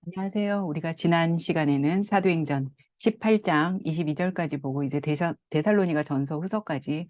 안녕하세요. 우리가 지난 시간에는 사도행전 18장 22절까지 보고 이제 데살로니가 전서 후서까지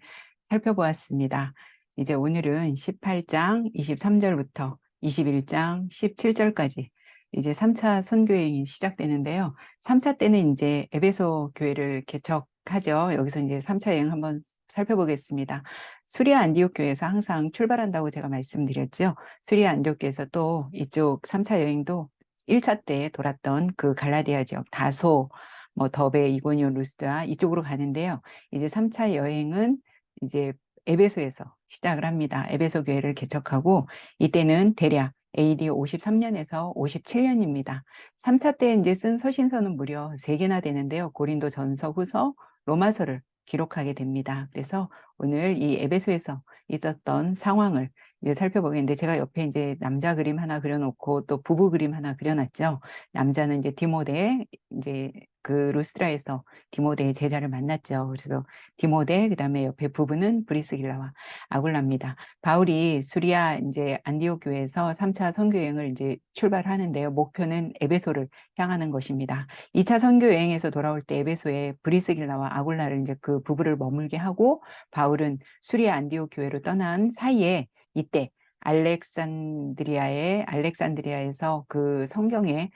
살펴보았습니다. 이제 오늘은 18장 23절부터 21장 17절까지 이제 3차 선교행이 시작되는데요. 3차 때는 이제 에베소 교회를 개척하죠. 여기서 이제 3차 여행 한번 살펴보겠습니다. 수리아 안디옥 교회에서 항상 출발한다고 제가 말씀드렸죠. 수리아 안디옥 교회에서 또 이쪽 3차 여행도 1차 때 돌았던 그 갈라디아 지역 다소, 뭐 더베, 이고니온, 루스드라 이쪽으로 가는데요. 이제 3차 여행은 이제 에베소에서 시작을 합니다. 에베소 교회를 개척하고 이때는 대략 AD 53년에서 57년입니다. 3차 때 이제 쓴 서신서는 무려 3개나 되는데요. 고린도 전서, 후서, 로마서를 기록하게 됩니다. 그래서 오늘 이 에베소에서 있었던 상황을 이제 살펴보겠는데 제가 옆에 이제 남자 그림 하나 그려놓고 또 부부 그림 하나 그려놨죠. 남자는 이제 디모데 이제 그 루스드라에서 디모데의 제자를 만났죠. 그래서 디모데 그다음에 옆에 부부는 브리스길라와 아굴라입니다. 바울이 수리아 이제 안디옥 교회에서 3차 선교 여행을 이제 출발하는데요. 목표는 에베소를 향하는 것입니다. 2차 선교 여행에서 돌아올 때 에베소에 브리스길라와 아굴라를 이제 그 부부를 머물게 하고 바울은 수리아 안디옥 교회로 떠난 사이에 이때 알렉산드리아에서 그 성경에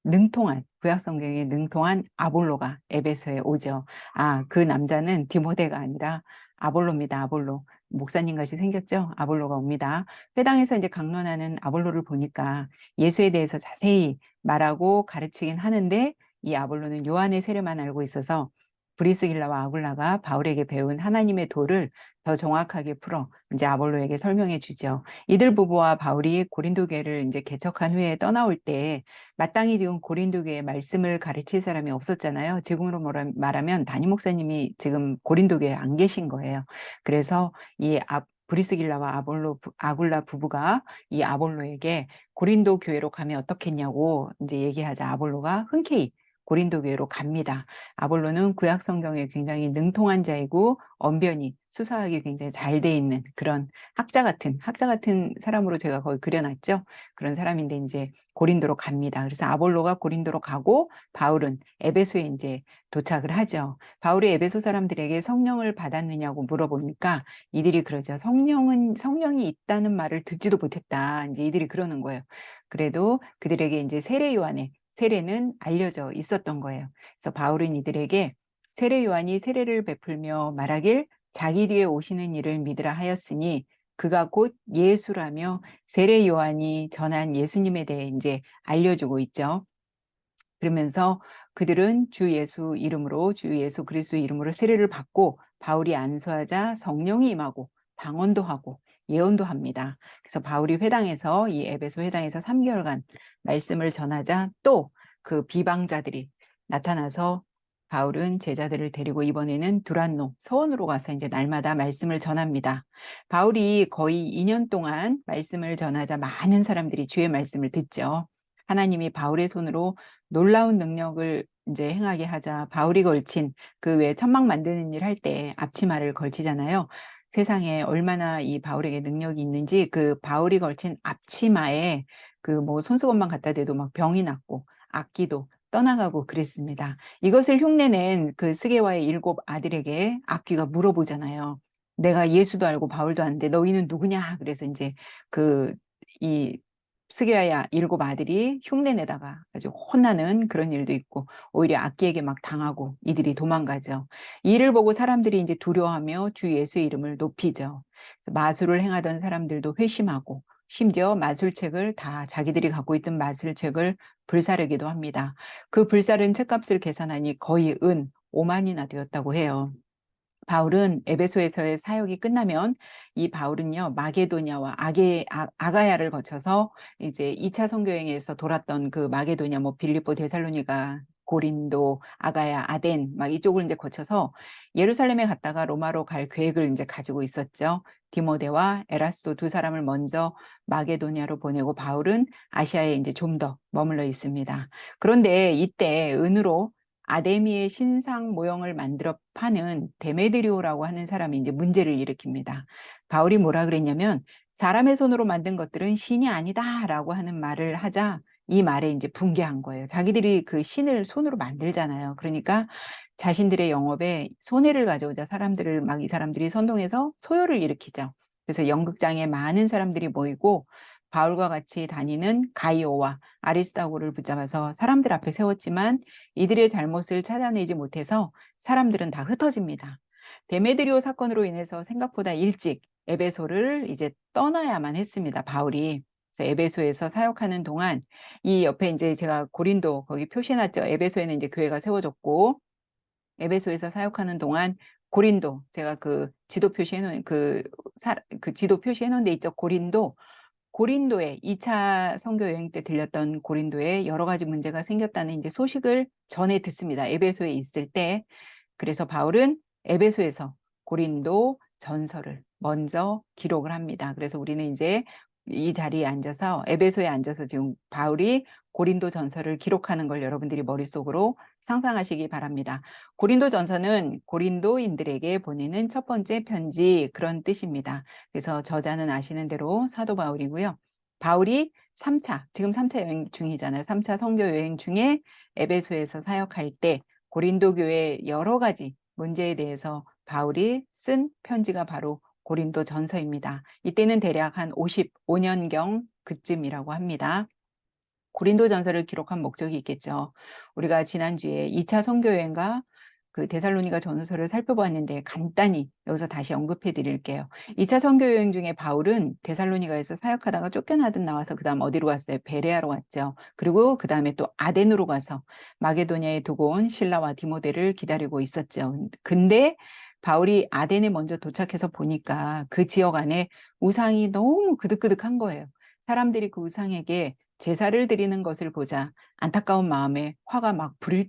능통한 구약 성경에 능통한 아볼로가 에베소에 오죠. 아, 그 남자는 디모데가 아니라 아볼로입니다. 아볼로. 목사님 같이 생겼죠? 아볼로가 옵니다. 회당에서 이제 강론하는 아볼로를 보니까 예수에 대해서 자세히 말하고 가르치긴 하는데 이 아볼로는 요한의 세례만 알고 있어서 브리스길라와 아굴라가 바울에게 배운 하나님의 도를 더 정확하게 풀어 이제 아볼로에게 설명해 주죠. 이들 부부와 바울이 고린도 교회를 이제 개척한 후에 떠나올 때 마땅히 지금 고린도 교회에 말씀을 가르칠 사람이 없었잖아요. 지금으로 말하면 담임 목사님이 지금 고린도 교회에 안 계신 거예요. 그래서 이 브리스길라와 아굴라 부부가 이 아볼로에게 고린도 교회로 가면 어떻겠냐고 이제 얘기하자 아볼로가 흔쾌히 고린도 교회로 갑니다. 아볼로는 구약 성경에 굉장히 능통한 자이고 언변이 수사하기 굉장히 잘 돼 있는 그런 학자 같은 사람으로 제가 거의 그려놨죠. 그런 사람인데 이제 고린도로 갑니다. 그래서 아볼로가 고린도로 가고 바울은 에베소에 이제 도착을 하죠. 바울이 에베소 사람들에게 성령을 받았느냐고 물어보니까 이들이 그러죠. 성령이 있다는 말을 듣지도 못했다. 이제 이들이 그러는 거예요. 그래도 그들에게 이제 세례 요한의 세례는 알려져 있었던 거예요. 그래서 바울은 이들에게 세례 요한이 세례를 베풀며 말하길 자기 뒤에 오시는 이를 믿으라 하였으니 그가 곧 예수라며 세례 요한이 전한 예수님에 대해 이제 알려주고 있죠. 그러면서 그들은 주 예수 그리스도 이름으로 세례를 받고 바울이 안수하자 성령이 임하고 방언도 하고 예언도 합니다. 그래서 바울이 회당에서 이 에베소 회당에서 3개월간 말씀을 전하자 또 그 비방자들이 나타나서 바울은 제자들을 데리고 이번에는 두란노 서원으로 가서 이제 날마다 말씀을 전합니다. 바울이 거의 2년 동안 말씀을 전하자 많은 사람들이 주의 말씀을 듣죠. 하나님이 바울의 손으로 놀라운 능력을 이제 행하게 하자 바울이 걸친 그 왜 천막 만드는 일 할 때 앞치마를 걸치잖아요. 세상에 얼마나 이 바울에게 능력이 있는지 그 바울이 걸친 앞치마에 그 뭐 손수건만 갖다 대도 막 병이 났고 악기도 떠나가고 그랬습니다. 이것을 흉내낸 그 스게와의 7 아들에게 악기가 물어보잖아요. 내가 예수도 알고 바울도 아는데 너희는 누구냐? 그래서 이제 이 스게야 7 아들이 흉내내다가 아주 혼나는 그런 일도 있고 오히려 악기에게 막 당하고 이들이 도망가죠. 이를 보고 사람들이 이제 두려워하며 주 예수의 이름을 높이죠. 마술을 행하던 사람들도 회심하고 심지어 마술책을 다 자기들이 갖고 있던 마술책을 불사르기도 합니다. 그 불사른 책값을 계산하니 거의 은 5만이나 되었다고 해요. 바울은 에베소에서의 사역이 끝나면 이 바울은요 마게도냐와 아가야를 거쳐서 이제 2차 선교행에서 돌았던 그 마게도냐 뭐 빌립보 데살로니가 고린도 아가야 아덴 막 이쪽을 이제 거쳐서 예루살렘에 갔다가 로마로 갈 계획을 이제 가지고 있었죠. 디모데와 에라스도 2 사람을 먼저 마게도냐로 보내고 바울은 아시아에 이제 좀 더 머물러 있습니다. 그런데 이때 은으로 아데미의 신상 모형을 만들어 파는 데메드리오라고 하는 사람이 이제 문제를 일으킵니다. 바울이 뭐라 그랬냐면 사람의 손으로 만든 것들은 신이 아니다라고 하는 말을 하자 이 말에 이제 붕괴한 거예요. 자기들이 그 신을 손으로 만들잖아요. 그러니까 자신들의 영업에 손해를 가져오자 사람들을 막 이 사람들이 선동해서 소요를 일으키죠. 그래서 연극장에 많은 사람들이 모이고 바울과 같이 다니는 가이오와 아리스다고를 붙잡아서 사람들 앞에 세웠지만 이들의 잘못을 찾아내지 못해서 사람들은 다 흩어집니다. 데메드리오 사건으로 인해서 생각보다 일찍 에베소를 이제 떠나야만 했습니다. 바울이. 그래서 에베소에서 사역하는 동안 이 옆에 이제 제가 고린도 거기 표시해놨죠. 에베소에는 이제 교회가 세워졌고 에베소에서 사역하는 동안 고린도 제가 그 지도 표시해놓은 그 지도 표시해놓은 데 있죠. 고린도에 2차 선교 여행 때 들렸던 고린도에 여러 가지 문제가 생겼다는 이제 소식을 전해 듣습니다. 에베소에 있을 때. 그래서 바울은 에베소에서 고린도 전서를 먼저 기록을 합니다. 그래서 우리는 이제 이 자리에 앉아서 에베소에 앉아서 지금 바울이 고린도 전서를 기록하는 걸 여러분들이 머릿속으로 상상하시기 바랍니다. 고린도 전서는 고린도인들에게 보내는 첫 번째 편지 그런 뜻입니다. 그래서 저자는 아시는 대로 사도 바울이고요. 바울이 지금 3차 여행 중이잖아요. 3차 선교 여행 중에 에베소에서 사역할 때 고린도 교회 여러 가지 문제에 대해서 바울이 쓴 편지가 바로 고린도 전서입니다. 이때는 대략 한 55년경 그쯤이라고 합니다. 고린도 전서를 기록한 목적이 있겠죠. 우리가 지난주에 2차 선교여행과 그 데살로니가 전서를 살펴보았는데 간단히 여기서 다시 언급해 드릴게요. 2차 선교여행 중에 바울은 데살로니가에서 사역하다가 쫓겨나듯 나와서 그 다음 어디로 갔어요? 베레아로 갔죠. 그리고 그 다음에 또 아덴으로 가서 마게도냐에 두고 온 실라와 디모데를 기다리고 있었죠. 근데 바울이 아덴에 먼저 도착해서 보니까 그 지역 안에 우상이 너무 그득그득한 거예요. 사람들이 그 우상에게 제사를 드리는 것을 보자 안타까운 마음에 화가 막 불일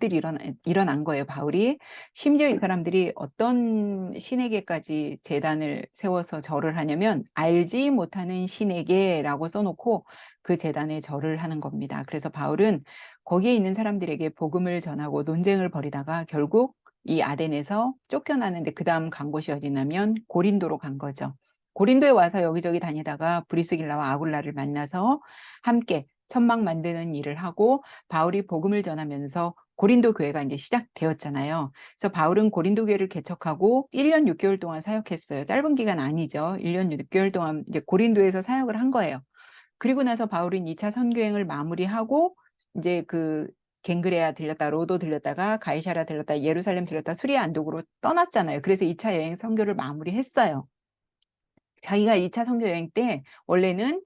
일어난 거예요, 바울이. 심지어 이 사람들이 어떤 신에게까지 제단을 세워서 절을 하냐면 알지 못하는 신에게라고 써놓고 그 제단에 절을 하는 겁니다. 그래서 바울은 거기에 있는 사람들에게 복음을 전하고 논쟁을 벌이다가 결국 이 아덴에서 쫓겨나는데 그 다음 간 곳이 어디냐면 고린도로 간 거죠. 고린도에 와서 여기저기 다니다가 브리스길라와 아굴라를 만나서 함께 천막 만드는 일을 하고 바울이 복음을 전하면서 고린도 교회가 이제 시작되었잖아요. 그래서 바울은 고린도 교회를 개척하고 1년 6개월 동안 사역했어요. 짧은 기간 아니죠. 1년 6개월 동안 이제 고린도에서 사역을 한 거예요. 그리고 나서 바울은 2차 선교행을 마무리하고 이제 그 갱그레아 들렸다, 로도 들렸다가 가이사랴 들렸다, 예루살렘 들렸다, 수리아 안독으로 떠났잖아요. 그래서 2차 여행 선교를 마무리했어요. 자기가 2차 선교 여행 때 원래는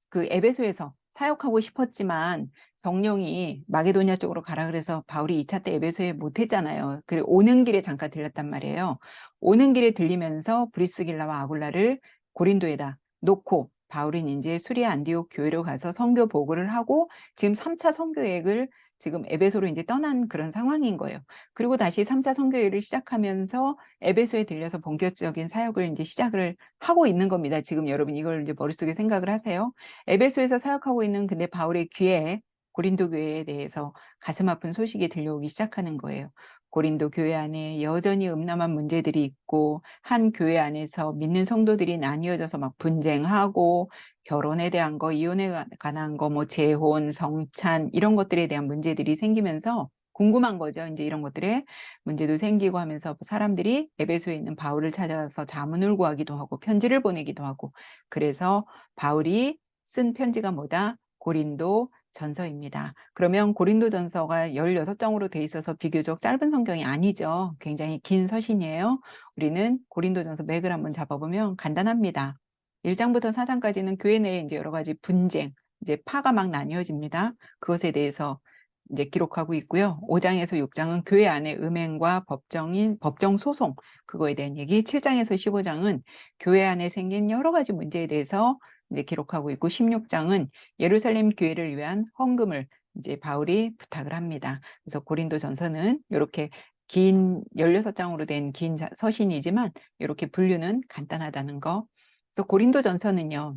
그 에베소에서 사역하고 싶었지만 성령이 마게도냐 쪽으로 가라 그래서 바울이 2차 때 에베소에 못했잖아요. 그리고 오는 길에 잠깐 들렸단 말이에요. 오는 길에 들리면서 브리스길라와 아굴라를 고린도에다 놓고 바울은 이제 수리아 안디옥 교회로 가서 선교 보고를 하고 지금 3차 선교 여행을 지금 에베소로 이제 떠난 그런 상황인 거예요. 그리고 다시 3차 선교 여행을 시작하면서 에베소에 들려서 본격적인 사역을 이제 시작을 하고 있는 겁니다. 지금 여러분 이걸 이제 머릿속에 생각을 하세요. 에베소에서 사역하고 있는 근데 바울의 귀에 고린도 교회에 대해서 가슴 아픈 소식이 들려오기 시작하는 거예요. 고린도 교회 안에 여전히 음란한 문제들이 있고 한 교회 안에서 믿는 성도들이 나뉘어져서 막 분쟁하고 결혼에 대한 거, 이혼에 관한 거, 뭐 재혼, 성찬 이런 것들에 대한 문제들이 생기면서 궁금한 거죠. 이제 이런 것들에 문제도 생기고 하면서 사람들이 에베소에 있는 바울을 찾아서 자문을 구하기도 하고 편지를 보내기도 하고 그래서 바울이 쓴 편지가 뭐다? 고린도 전서입니다. 그러면 고린도 전서가 16장으로 돼 있어서 비교적 짧은 성경이 아니죠. 굉장히 긴 서신이에요. 우리는 고린도 전서 맥을 한번 잡아보면 간단합니다. 1장부터 4장까지는 교회 내에 이제 여러 가지 분쟁, 이제 파가 막 나뉘어집니다. 그것에 대해서 이제 기록하고 있고요. 5장에서 6장은 교회 안의 음행과 법정 소송, 그거에 대한 얘기. 7장에서 15장은 교회 안에 생긴 여러 가지 문제에 대해서 이제 기록하고 있고 16장은 예루살렘 교회를 위한 헌금을 이제 바울이 부탁을 합니다. 그래서 고린도 전서는 이렇게 긴 16장으로 된 긴 서신이지만 이렇게 분류는 간단하다는 거. 그래서 고린도 전서는요.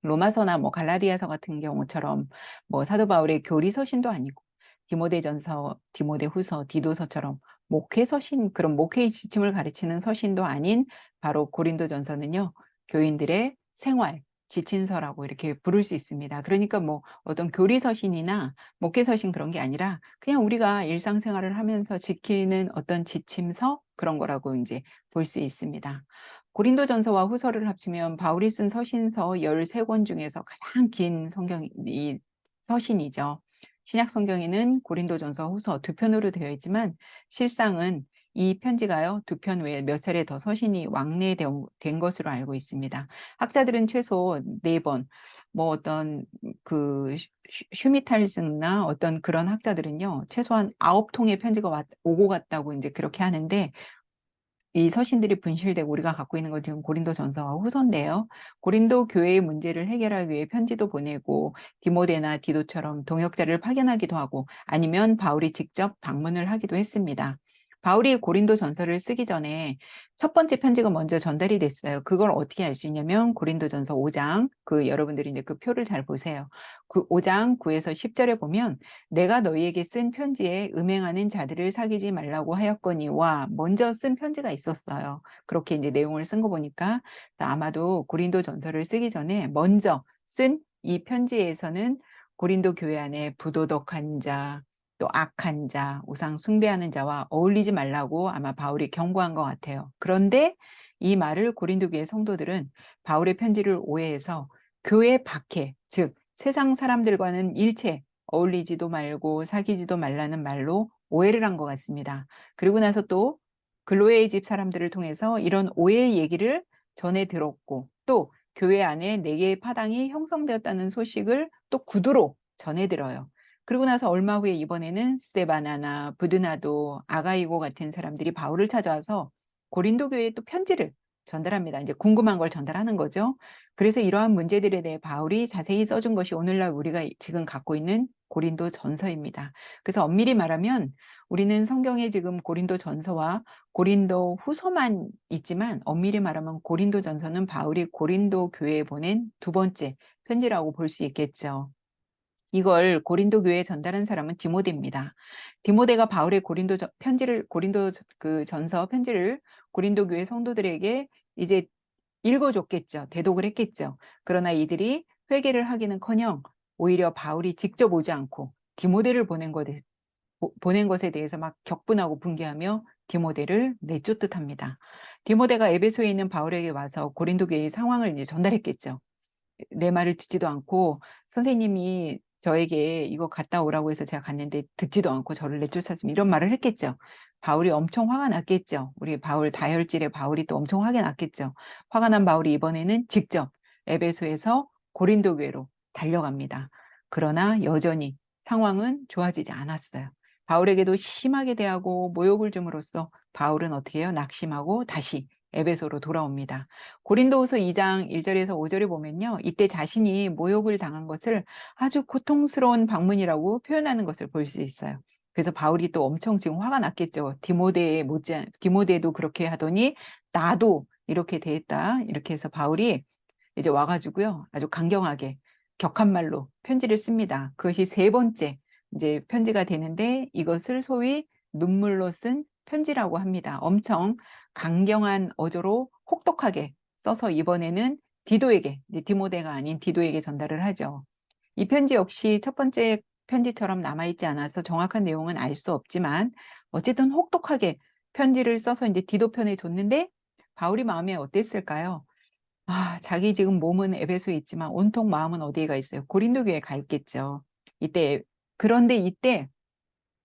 로마서나 뭐 갈라디아서 같은 경우처럼 뭐 사도 바울의 교리 서신도 아니고 디모데전서, 디모데후서, 디도서처럼 목회 서신 그런 목회의 지침을 가르치는 서신도 아닌 바로 고린도 전서는요. 교인들의 생활, 지친서라고 이렇게 부를 수 있습니다. 그러니까 뭐 어떤 교리서신이나 목회서신 그런 게 아니라 그냥 우리가 일상생활을 하면서 지키는 어떤 지침서 그런 거라고 이제 볼 수 있습니다. 고린도전서와 후서를 합치면 바울이 쓴 서신서 13권 중에서 가장 긴 성경이 서신이죠. 신약 성경에는 고린도전서, 후서 두 편으로 되어 있지만 실상은 이 편지가요, 두 편 외에 몇 차례 더 서신이 왕래된 것으로 알고 있습니다. 학자들은 최소 4번, 뭐 어떤 그 슈미탈슨나 어떤 그런 학자들은요, 최소한 9통의 편지가 오고 갔다고 이제 그렇게 하는데, 이 서신들이 분실되고 우리가 갖고 있는 건 지금 고린도전서와 후서인데요. 고린도 교회의 문제를 해결하기 위해 편지도 보내고 디모데나 디도처럼 동역자를 파견하기도 하고 아니면 바울이 직접 방문을 하기도 했습니다. 바울이 고린도전서를 쓰기 전에 첫 번째 편지가 먼저 전달이 됐어요. 그걸 어떻게 알 수 있냐면 고린도전서 5장, 여러분들이 이제 그 표를 잘 보세요. 5장 9에서 10절에 보면 내가 너희에게 쓴 편지에 음행하는 자들을 사귀지 말라고 하였거니와 먼저 쓴 편지가 있었어요. 그렇게 이제 내용을 쓴 거 보니까 아마도 고린도 전서를 쓰기 전에 먼저 쓴 이 편지에서는 고린도 교회 안에 부도덕한 자, 또 악한 자, 우상 숭배하는 자와 어울리지 말라고 아마 바울이 경고한 것 같아요. 그런데 이 말을 고린도 교회 성도들은 바울의 편지를 오해해서 교회 밖에, 즉 세상 사람들과는 일체 어울리지도 말고 사귀지도 말라는 말로 오해를 한 것 같습니다. 그리고 나서 또 글로에의 집 사람들을 통해서 이런 오해의 얘기를 전해 들었고 또 교회 안에 4개의 파당이 형성되었다는 소식을 또 구두로 전해 들어요. 그리고 나서 얼마 후에 이번에는 스데바나나 부드나도 아가이고 같은 사람들이 바울을 찾아와서 고린도 교회에 또 편지를 전달합니다. 이제 궁금한 걸 전달하는 거죠. 그래서 이러한 문제들에 대해 바울이 자세히 써준 것이 오늘날 우리가 지금 갖고 있는 고린도 전서입니다. 그래서 엄밀히 말하면 우리는 성경에 지금 고린도 전서와 고린도 후서만 있지만 엄밀히 말하면 고린도 전서는 바울이 고린도 교회에 보낸 두 번째 편지라고 볼 수 있겠죠. 이걸 고린도 교회에 전달한 사람은 디모데입니다. 디모데가 바울의 고린도 전서 편지를 고린도 교회 성도들에게 이제 읽어줬겠죠. 대독을 했겠죠. 그러나 이들이 회개를 하기는커녕 오히려 바울이 직접 오지 않고 디모데를 보낸 것에 대해서 막 격분하고 분개하며 디모데를 내쫓듯합니다. 디모데가 에베소에 있는 바울에게 와서 고린도 교회의 상황을 이제 전달했겠죠. 내 말을 듣지도 않고 선생님이 저에게 이거 갔다 오라고 해서 제가 갔는데 듣지도 않고 저를 내쫓았으면 이런 말을 했겠죠. 바울이 엄청 화가 났겠죠. 우리 바울 다혈질의 바울이 또 엄청 화가 났겠죠. 화가 난 바울이 이번에는 직접 에베소에서 고린도 교회로 달려갑니다. 그러나 여전히 상황은 좋아지지 않았어요. 바울에게도 심하게 대하고 모욕을 줌으로써 바울은 어떻게 해요? 낙심하고 다시 에베소로 돌아옵니다. 고린도후서 2장 1절에서 5절에 보면요. 이때 자신이 모욕을 당한 것을 아주 고통스러운 방문이라고 표현하는 것을 볼 수 있어요. 그래서 바울이 또 엄청 지금 화가 났겠죠. 디모데도 그렇게 하더니 나도 이렇게 대했다. 이렇게 해서 바울이 이제 와가지고요. 아주 강경하게 격한 말로 편지를 씁니다. 그것이 세 번째 이제 편지가 되는데 이것을 소위 눈물로 쓴 편지라고 합니다. 엄청 강경한 어조로 혹독하게 써서 이번에는 디도에게, 디모데가 아닌 디도에게 전달을 하죠. 이 편지 역시 첫 번째 편지처럼 남아있지 않아서 정확한 내용은 알 수 없지만 어쨌든 혹독하게 편지를 써서 이제 디도 편에 줬는데 바울이 마음에 어땠을까요? 자기 지금 몸은 에베소에 있지만 온통 마음은 어디에 가 있어요? 고린도 교회에 가 있겠죠. 그런데 이때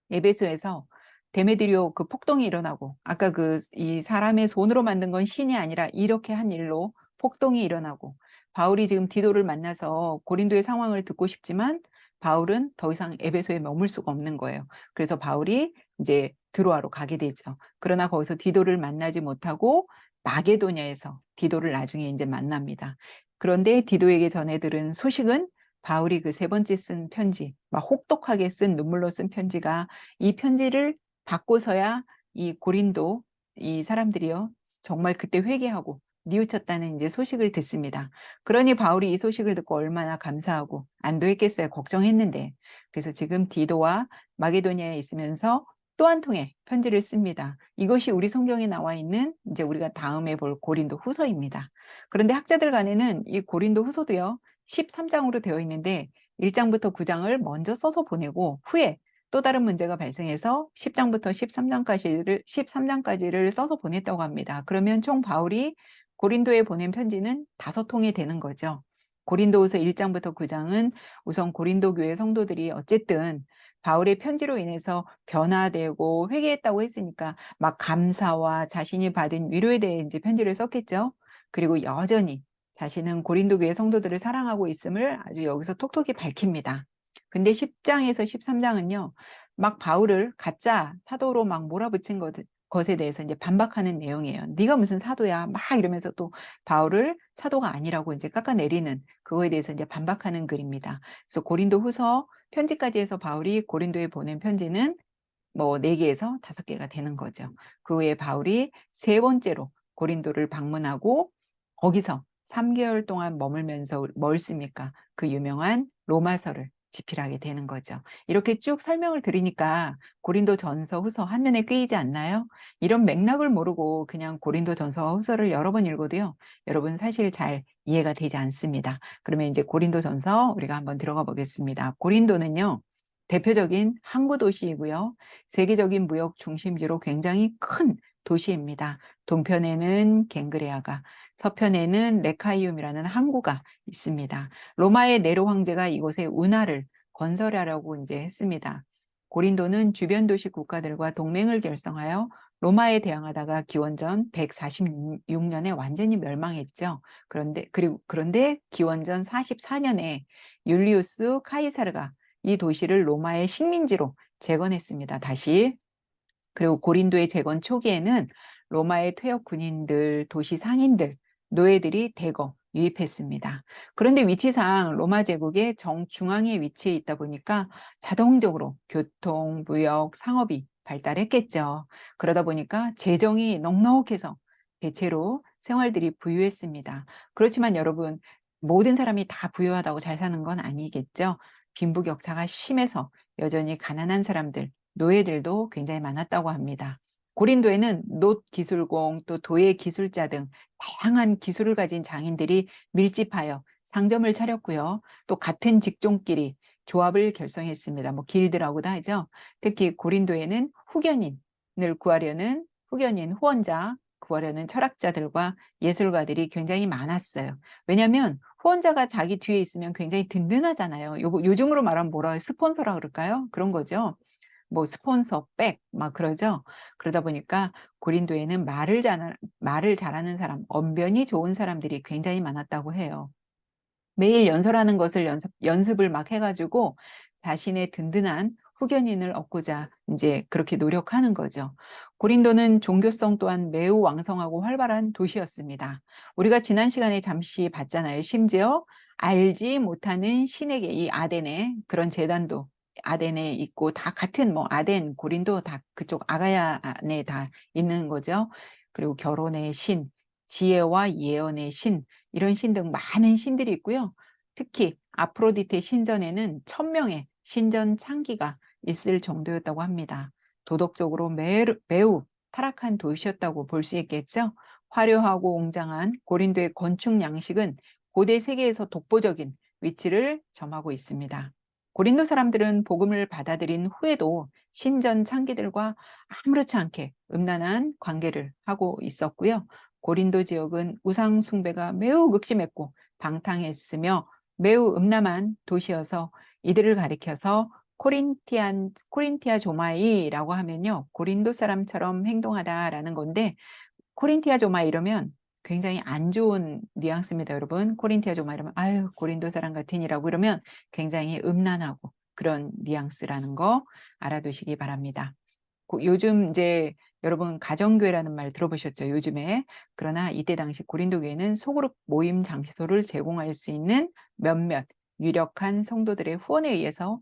에베소에서 데메드리오 그 폭동이 일어나고 아까 이 사람의 손으로 만든 건 신이 아니라 이렇게 한 일로 폭동이 일어나고 바울이 지금 디도를 만나서 고린도의 상황을 듣고 싶지만 바울은 더 이상 에베소에 머물 수가 없는 거예요. 그래서 바울이 이제 드로아로 가게 되죠. 그러나 거기서 디도를 만나지 못하고 마게도냐에서 디도를 나중에 이제 만납니다. 그런데 디도에게 전해 들은 소식은 바울이 그 세 번째 쓴 편지, 막 혹독하게 쓴 눈물로 쓴 편지가 이 편지를 받고서야 이 고린도 이 사람들이요 정말 그때 회개하고 뉘우쳤다는 이제 소식을 듣습니다. 그러니 바울이 이 소식을 듣고 얼마나 감사하고 안도했겠어요. 걱정했는데. 그래서 지금 디도와 마게도니아에 있으면서 또 한 통의 편지를 씁니다. 이것이 우리 성경에 나와 있는 이제 우리가 다음에 볼 고린도 후서입니다. 그런데 학자들 간에는 이 고린도 후서도요, 13장으로 되어 있는데 1장부터 9장을 먼저 써서 보내고 후에 또 다른 문제가 발생해서 10장부터 13장까지를 써서 보냈다고 합니다. 그러면 총 바울이 고린도에 보낸 편지는 5통이 되는 거죠. 고린도후서 1장부터 9장은 우선 고린도 교회 성도들이 어쨌든 바울의 편지로 인해서 변화되고 회개했다고 했으니까 막 감사와 자신이 받은 위로에 대해 이제 편지를 썼겠죠. 그리고 여전히 자신은 고린도 교회 성도들을 사랑하고 있음을 아주 여기서 톡톡히 밝힙니다. 근데 10장에서 13장은요, 막 바울을 가짜 사도로 막 몰아붙인 것에 대해서 이제 반박하는 내용이에요. 네가 무슨 사도야? 막 이러면서 또 바울을 사도가 아니라고 이제 깎아내리는 그거에 대해서 이제 반박하는 글입니다. 그래서 고린도 후서 편지까지 해서 바울이 고린도에 보낸 편지는 뭐 4개에서 5개가 되는 거죠. 그 후에 바울이 3번째로 고린도를 방문하고 거기서 3개월 동안 머물면서 뭘 씁니까? 그 유명한 로마서를 집필하게 되는 거죠. 이렇게 쭉 설명을 드리니까 고린도 전서 후서 한눈에 꿰이지 않나요? 이런 맥락을 모르고 그냥 고린도 전서와 후서를 여러 번 읽어도요, 여러분 사실 잘 이해가 되지 않습니다. 그러면 이제 고린도 전서 우리가 한번 들어가 보겠습니다. 고린도는요, 대표적인 항구 도시이고요, 세계적인 무역 중심지로 굉장히 큰 도시입니다. 동편에는 갱그레아가, 서편에는 레카이움이라는 항구가 있습니다. 로마의 네로 황제가 이곳에 운하를 건설하려고 이제 했습니다. 고린도는 주변 도시 국가들과 동맹을 결성하여 로마에 대항하다가 기원전 146년에 완전히 멸망했죠. 그런데 기원전 44년에 율리우스 카이사르가 이 도시를 로마의 식민지로 재건했습니다. 다시. 그리고 고린도의 재건 초기에는 로마의 퇴역 군인들, 도시 상인들, 노예들이 대거 유입했습니다. 그런데 위치상 로마 제국의 정중앙에 위치해 있다 보니까 자동적으로 교통, 무역, 상업이 발달했겠죠. 그러다 보니까 재정이 넉넉해서 대체로 생활들이 부유했습니다. 그렇지만 여러분, 모든 사람이 다 부유하다고 잘 사는 건 아니겠죠. 빈부격차가 심해서 여전히 가난한 사람들, 노예들도 굉장히 많았다고 합니다. 고린도에는 놋 기술공, 또 도예 기술자 등 다양한 기술을 가진 장인들이 밀집하여 상점을 차렸고요. 또 같은 직종끼리 조합을 결성했습니다. 뭐 길드라고도 하죠. 특히 고린도에는 후견인을 구하려는 후견인, 후원자 구하려는 철학자들과 예술가들이 굉장히 많았어요. 왜냐하면 후원자가 자기 뒤에 있으면 굉장히 든든하잖아요. 요즘으로 말하면 뭐라 스폰서라 그럴까요? 그런 거죠. 뭐 스폰서 백 막 그러죠. 그러다 보니까 고린도에는 말을 잘하는 사람, 언변이 좋은 사람들이 굉장히 많았다고 해요. 매일 연설하는 것을 연습을 막 해가지고 자신의 든든한 후견인을 얻고자 이제 그렇게 노력하는 거죠. 고린도는 종교성 또한 매우 왕성하고 활발한 도시였습니다. 우리가 지난 시간에 잠시 봤잖아요. 심지어 알지 못하는 신에게 이 아덴에 그런 제단도 아덴에 있고 다 같은 뭐 아덴, 고린도 다 그쪽 아가야 안에 다 있는 거죠. 그리고 결혼의 신, 지혜와 예언의 신, 이런 신 등 많은 신들이 있고요. 특히 아프로디테 신전에는 1000명의 신전 창기가 있을 정도였다고 합니다. 도덕적으로 매우 타락한 도시였다고 볼 수 있겠죠. 화려하고 웅장한 고린도의 건축 양식은 고대 세계에서 독보적인 위치를 점하고 있습니다. 고린도 사람들은 복음을 받아들인 후에도 신전 창기들과 아무렇지 않게 음란한 관계를 하고 있었고요. 고린도 지역은 우상 숭배가 매우 극심했고 방탕했으며 매우 음란한 도시여서 이들을 가리켜서 코린티아 조마이라고 하면요, 고린도 사람처럼 행동하다라는 건데, 코린티아 조마이 이러면 굉장히 안 좋은 뉘앙스입니다, 여러분. 코린티아 조마이 이러면 아유 고린도 사람 같으니라고 이러면 굉장히 음란하고 그런 뉘앙스라는 거 알아두시기 바랍니다. 요즘 이제 여러분 가정교회라는 말 들어보셨죠? 요즘에. 그러나 이때 당시 고린도 교회는 소그룹 모임 장소를 제공할 수 있는 몇몇 유력한 성도들의 후원에 의해서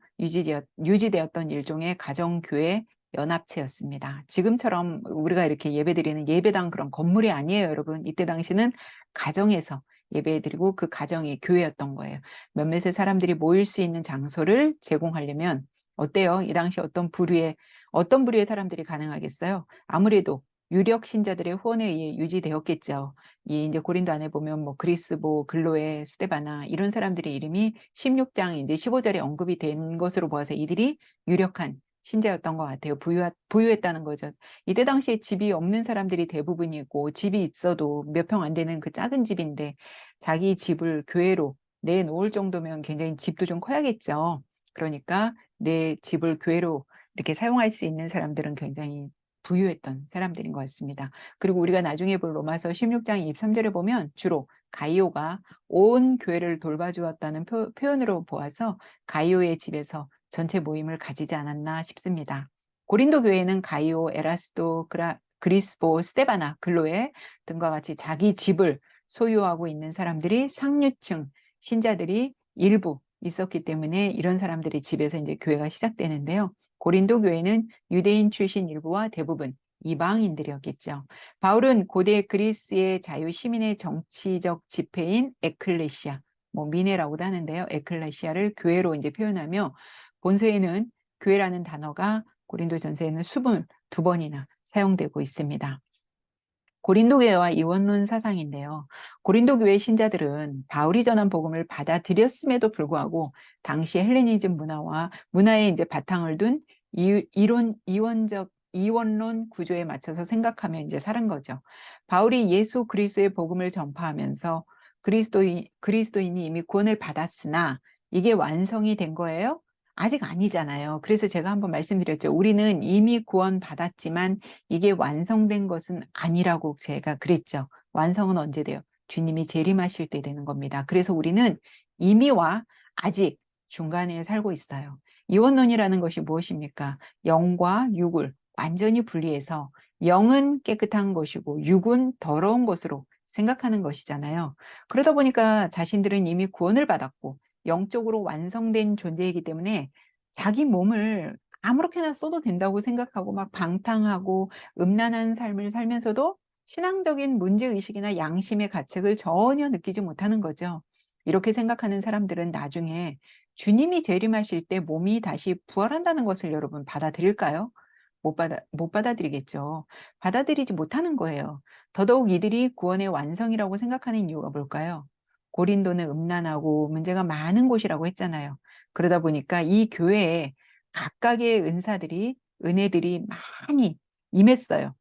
유지되었던 일종의 가정교회 연합체였습니다. 지금처럼 우리가 이렇게 예배드리는 예배당 그런 건물이 아니에요, 여러분. 이때 당시는 가정에서 예배드리고 그 가정이 교회였던 거예요. 몇몇의 사람들이 모일 수 있는 장소를 제공하려면 어때요? 이 당시 어떤 부류의 어떤 부류의 사람들이 가능하겠어요? 아무래도 유력 신자들의 후원에 의해 유지되었겠죠. 이 이제 고린도 안에 보면 뭐 그리스보, 글로에, 스데바나 이런 사람들의 이름이 16장 이제 15절에 언급이 된 것으로 보아서 이들이 유력한 신자였던 것 같아요. 부유했다는 거죠. 이때 당시에 집이 없는 사람들이 대부분이고 집이 있어도 몇 평 안 되는 그 작은 집인데 자기 집을 교회로 내놓을 정도면 굉장히 집도 좀 커야겠죠. 그러니까 내 집을 교회로 이렇게 사용할 수 있는 사람들은 굉장히 부유했던 사람들인 것 같습니다. 그리고 우리가 나중에 볼 로마서 16장 23절에 보면 주로 가이오가 온 교회를 돌봐주었다는 표현으로 보아서 가이오의 집에서 전체 모임을 가지지 않았나 싶습니다. 고린도 교회는 가이오, 에라스도, 그리스보, 스테바나, 글로에 등과 같이 자기 집을 소유하고 있는 사람들이 상류층 신자들이 일부 있었기 때문에 이런 사람들의 집에서 이제 교회가 시작되는데요. 고린도 교회는 유대인 출신 일부와 대부분 이방인들이었겠죠. 바울은 고대 그리스의 자유 시민의 정치적 집회인 에클레시아, 뭐 미네라고도 하는데요. 에클레시아를 교회로 이제 표현하며 본서에는 교회라는 단어가 고린도전서에는 22번이나 사용되고 있습니다. 고린도 교회와 이원론 사상인데요. 고린도 교회 신자들은 바울이 전한 복음을 받아들였음에도 불구하고 당시 헬레니즘 문화와 문화에 이제 바탕을 둔 이원론 구조에 맞춰서 생각하며 이제 살은 거죠. 바울이 예수 그리스도의 복음을 전파하면서 그리스도인이 이미 구원을 받았으나 이게 완성이 된 거예요? 아직 아니잖아요. 그래서 제가 한번 말씀드렸죠. 우리는 이미 구원 받았지만 이게 완성된 것은 아니라고 제가 그랬죠. 완성은 언제 돼요? 주님이 재림하실 때 되는 겁니다. 그래서 우리는 이미와 아직 중간에 살고 있어요. 이원론이라는 것이 무엇입니까? 영과 육을 완전히 분리해서 영은 깨끗한 것이고 육은 더러운 것으로 생각하는 것이잖아요. 그러다 보니까 자신들은 이미 구원을 받았고 영적으로 완성된 존재이기 때문에 자기 몸을 아무렇게나 써도 된다고 생각하고 막 방탕하고 음란한 삶을 살면서도 신앙적인 문제의식이나 양심의 가책을 전혀 느끼지 못하는 거죠. 이렇게 생각하는 사람들은 나중에 주님이 재림하실 때 몸이 다시 부활한다는 것을 여러분 받아들일까요? 못 받아들이겠죠. 받아들이지 못하는 거예요. 더더욱 이들이 구원의 완성이라고 생각하는 이유가 뭘까요? 고린도는 음란하고 문제가 많은 곳이라고 했잖아요. 그러다 보니까 이 교회에 각각의 은혜들이 많이 임했어요.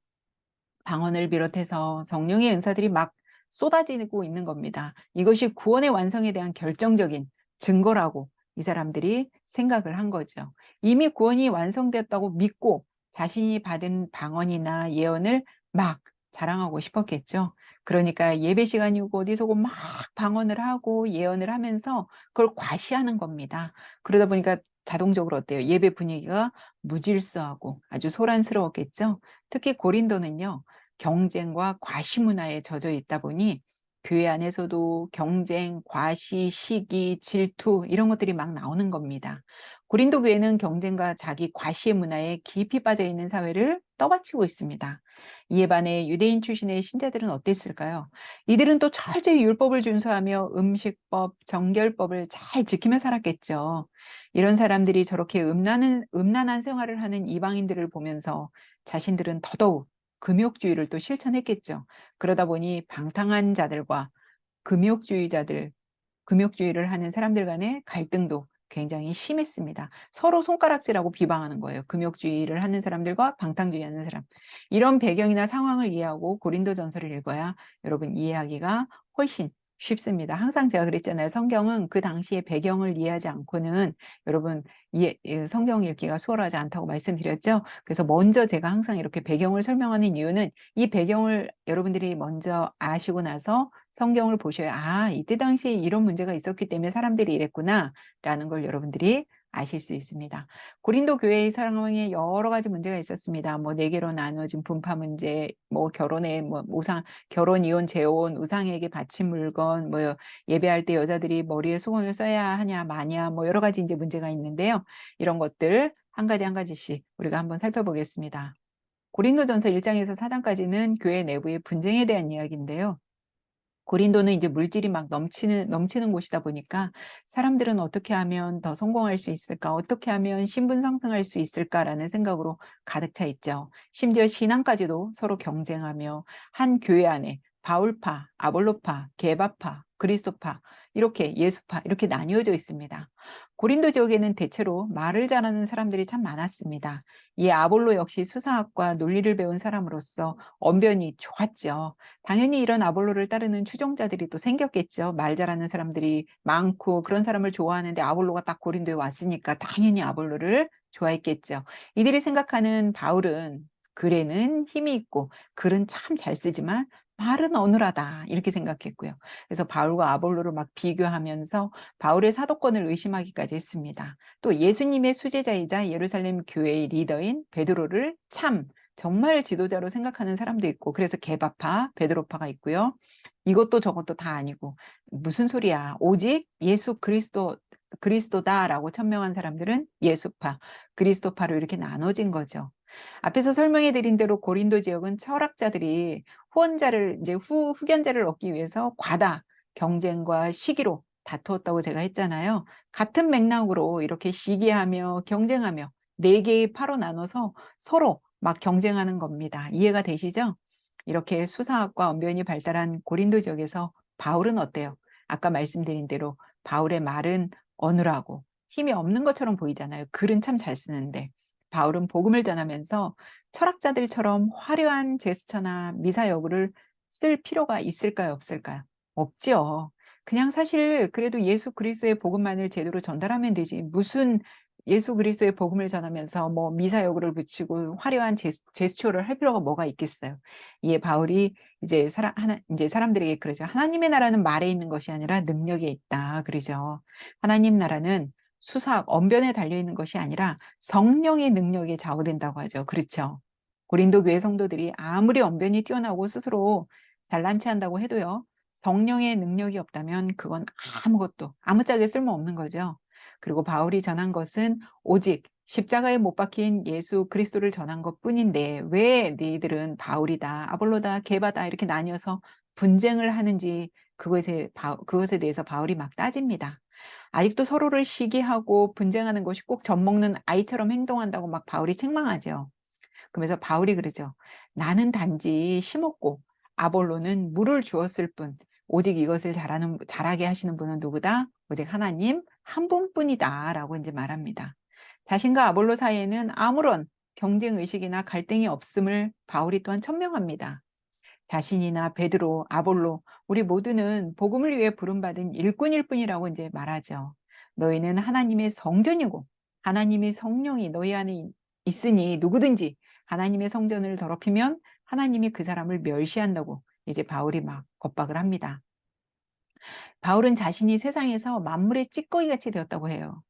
방언을 비롯해서 성령의 은사들이 막 쏟아지고 있는 겁니다. 이것이 구원의 완성에 대한 결정적인 증거라고 이 사람들이 생각을 한 거죠. 이미 구원이 완성되었다고 믿고 자신이 받은 방언이나 예언을 막 자랑하고 싶었겠죠. 그러니까 예배 시간이고 어디서고 막 방언을 하고 예언을 하면서 그걸 과시하는 겁니다. 그러다 보니까 자동적으로 어때요? 예배 분위기가 무질서하고 아주 소란스러웠겠죠. 특히 고린도는요. 경쟁과 과시 문화에 젖어 있다 보니 교회 안에서도 경쟁, 과시, 시기, 질투 이런 것들이 막 나오는 겁니다. 고린도 교회는 경쟁과 자기 과시의 문화에 깊이 빠져 있는 사회를 떠받치고 있습니다. 이에 반해 유대인 출신의 신자들은 어땠을까요? 이들은 또 철저히 율법을 준수하며 음식법, 정결법을 잘 지키며 살았겠죠. 이런 사람들이 저렇게 음란한 생활을 하는 이방인들을 보면서 자신들은 더더욱 금욕주의를 또 실천했겠죠. 그러다 보니 방탕한 자들과 금욕주의자들, 금욕주의를 하는 사람들 간의 갈등도 굉장히 심했습니다. 서로 손가락질하고 비방하는 거예요. 금욕주의를 하는 사람들과 방탕주의 하는 사람. 이런 배경이나 상황을 이해하고 고린도전서를 읽어야 여러분 이해하기가 훨씬 쉽습니다. 항상 제가 그랬잖아요. 성경은 그 당시의 배경을 이해하지 않고는 여러분 성경 읽기가 수월하지 않다고 말씀드렸죠. 그래서 먼저 제가 항상 이렇게 배경을 설명하는 이유는 이 배경을 여러분들이 먼저 아시고 나서 성경을 보셔야 이때 당시에 이런 문제가 있었기 때문에 사람들이 이랬구나 라는 걸 여러분들이 아실 수 있습니다. 고린도 교회의 상황에 여러 가지 문제가 있었습니다. 뭐 네 개로 나눠진 분파 문제, 뭐 결혼에 뭐 결혼 이혼 재혼, 우상에게 바친 물건, 뭐 예배할 때 여자들이 머리에 수건을 써야 하냐 마냐 뭐 여러 가지 이제 문제가 있는데요. 이런 것들 한 가지 한 가지씩 우리가 한번 살펴보겠습니다. 고린도전서 1장에서 4장까지는 교회 내부의 분쟁에 대한 이야기인데요. 고린도는 이제 물질이 막 넘치는 곳이다 보니까 사람들은 어떻게 하면 더 성공할 수 있을까? 어떻게 하면 신분 상승할 수 있을까라는 생각으로 가득 차 있죠. 심지어 신앙까지도 서로 경쟁하며 한 교회 안에 바울파, 아볼로파, 게바파, 그리스도파, 이렇게 예수파, 이렇게 나뉘어져 있습니다. 고린도 지역에는 대체로 말을 잘하는 사람들이 참 많았습니다. 이 아볼로 역시 수사학과 논리를 배운 사람으로서 언변이 좋았죠. 당연히 이런 아볼로를 따르는 추종자들이 또 생겼겠죠. 말 잘하는 사람들이 많고 그런 사람을 좋아하는데 아볼로가 딱 고린도에 왔으니까 당연히 아볼로를 좋아했겠죠. 이들이 생각하는 바울은 글에는 힘이 있고 글은 참 잘 쓰지만 말은 어눌하다 이렇게 생각했고요. 그래서 바울과 아볼로를 막 비교하면서 바울의 사도권을 의심하기까지 했습니다. 또 예수님의 수제자이자 예루살렘 교회의 리더인 베드로를 참 정말 지도자로 생각하는 사람도 있고 그래서 게바파, 베드로파가 있고요. 이것도 저것도 다 아니고 무슨 소리야. 오직 예수 그리스도다라고 천명한 사람들은 예수파, 그리스도파로 이렇게 나눠진 거죠. 앞에서 설명해 드린 대로 고린도 지역은 철학자들이 후원자를 이제 후견자를 얻기 위해서 과다 경쟁과 시기로 다투었다고 제가 했잖아요. 같은 맥락으로 이렇게 시기하며 경쟁하며 네 개의 파로 나눠서 서로 막 경쟁하는 겁니다. 이해가 되시죠? 이렇게 수사학과 언변이 발달한 고린도 지역에서 바울은 어때요? 아까 말씀드린 대로 바울의 말은 어눌하고 힘이 없는 것처럼 보이잖아요. 글은 참 잘 쓰는데 바울은 복음을 전하면서 철학자들처럼 화려한 제스처나 미사여구를 쓸 필요가 있을까요? 없을까요? 없지요. 그냥 사실 그래도 예수 그리스도의 복음만을 제대로 전달하면 되지. 무슨 예수 그리스도의 복음을 전하면서 뭐 미사여구를 붙이고 화려한 제스처를 할 필요가 뭐가 있겠어요. 이에 바울이 이제 이제 사람들에게 그러죠. 하나님의 나라는 말에 있는 것이 아니라 능력에 있다. 그러죠. 하나님 나라는 수사학, 언변에 달려 있는 것이 아니라 성령의 능력에 좌우된다고 하죠. 그렇죠. 고린도 교회 성도들이 아무리 언변이 뛰어나고 스스로 잘난 체 한다고 해도요. 성령의 능력이 없다면 그건 아무것도 아무짝에 쓸모없는 거죠. 그리고 바울이 전한 것은 오직 십자가에 못 박힌 예수 그리스도를 전한 것뿐인데 왜 너희들은 바울이다, 아볼로다, 게바다 이렇게 나뉘어서 분쟁을 하는지 그것에 대해서 바울이 막 따집니다. 아직도 서로를 시기하고 분쟁하는 것이 꼭 젖먹는 아이처럼 행동한다고 막 바울이 책망하죠. 그러면서 바울이 그러죠. 나는 단지 심었고 아볼로는 물을 주었을 뿐. 오직 이것을 잘하게 하시는 분은 누구다? 오직 하나님 한 분뿐이다. 라고 이제 말합니다. 자신과 아볼로 사이에는 아무런 경쟁 의식이나 갈등이 없음을 바울이 또한 천명합니다. 자신이나 베드로, 아볼로, 우리 모두는 복음을 위해 부름받은 일꾼일 뿐이라고 이제 말하죠. 너희는 하나님의 성전이고 하나님의 성령이 너희 안에 있으니 누구든지 하나님의 성전을 더럽히면 하나님이 그 사람을 멸시한다고 이제 바울이 막 겁박을 합니다. 바울은 자신이 세상에서 만물의 찌꺼기 같이 되었다고 해요.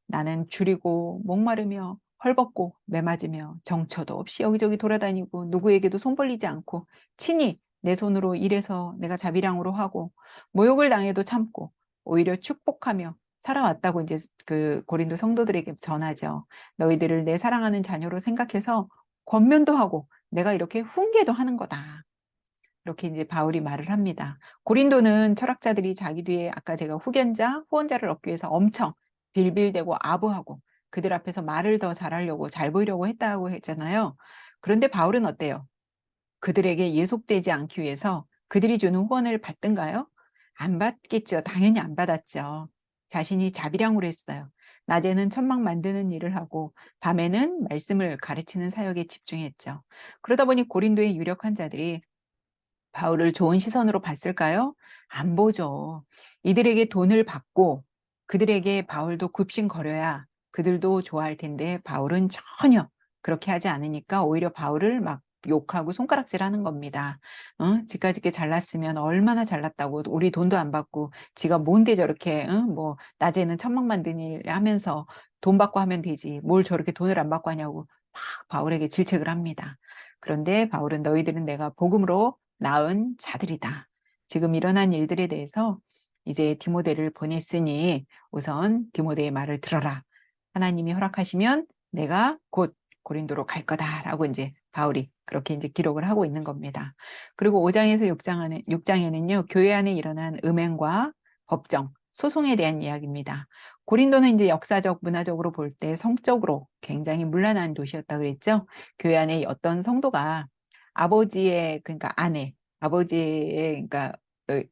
나는 줄이고 목마르며 헐벗고 매맞으며 정처도 없이 여기저기 돌아다니고 누구에게도 손 벌리지 않고 친히 내 손으로 일해서 내가 자비량으로 하고 모욕을 당해도 참고 오히려 축복하며 살아왔다고 이제 그 고린도 성도들에게 전하죠. 너희들을 내 사랑하는 자녀로 생각해서 권면도 하고 내가 이렇게 훈계도 하는 거다. 이렇게 이제 바울이 말을 합니다. 고린도는 철학자들이 자기 뒤에 아까 제가 후원자를 얻기 위해서 엄청 빌빌대고 아부하고 그들 앞에서 말을 더 잘하려고 잘 보이려고 했다고 했잖아요. 그런데 바울은 어때요? 그들에게 예속되지 않기 위해서 그들이 주는 후원을 받든가요? 안 받겠죠. 당연히 안 받았죠. 자신이 자비량으로 했어요. 낮에는 천막 만드는 일을 하고 밤에는 말씀을 가르치는 사역에 집중했죠. 그러다 보니 고린도의 유력한 자들이 바울을 좋은 시선으로 봤을까요? 안 보죠. 이들에게 돈을 받고 그들에게 바울도 굽신거려야 그들도 좋아할 텐데 바울은 전혀 그렇게 하지 않으니까 오히려 바울을 막 욕하고 손가락질하는 겁니다. 지가 잘났으면 얼마나 잘났다고 우리 돈도 안 받고 지가 뭔데 저렇게 뭐 낮에는 천막 만드는 일 하면서 돈 받고 하면 되지 뭘 저렇게 돈을 안 받고 하냐고 막 바울에게 질책을 합니다. 그런데 바울은 너희들은 내가 복음으로 낳은 자들이다. 지금 일어난 일들에 대해서 이제 디모데를 보냈으니 우선 디모데의 말을 들어라. 하나님이 허락하시면 내가 곧 고린도로 갈 거다라고 이제 바울이 그렇게 이제 기록을 하고 있는 겁니다. 그리고 5장에서 6장에는요, 교회 안에 일어난 음행과 법정, 소송에 대한 이야기입니다. 고린도는 이제 역사적, 문화적으로 볼 때 성적으로 굉장히 문란한 도시였다 그랬죠. 교회 안에 어떤 성도가 아버지의, 그러니까 아버지의, 그러니까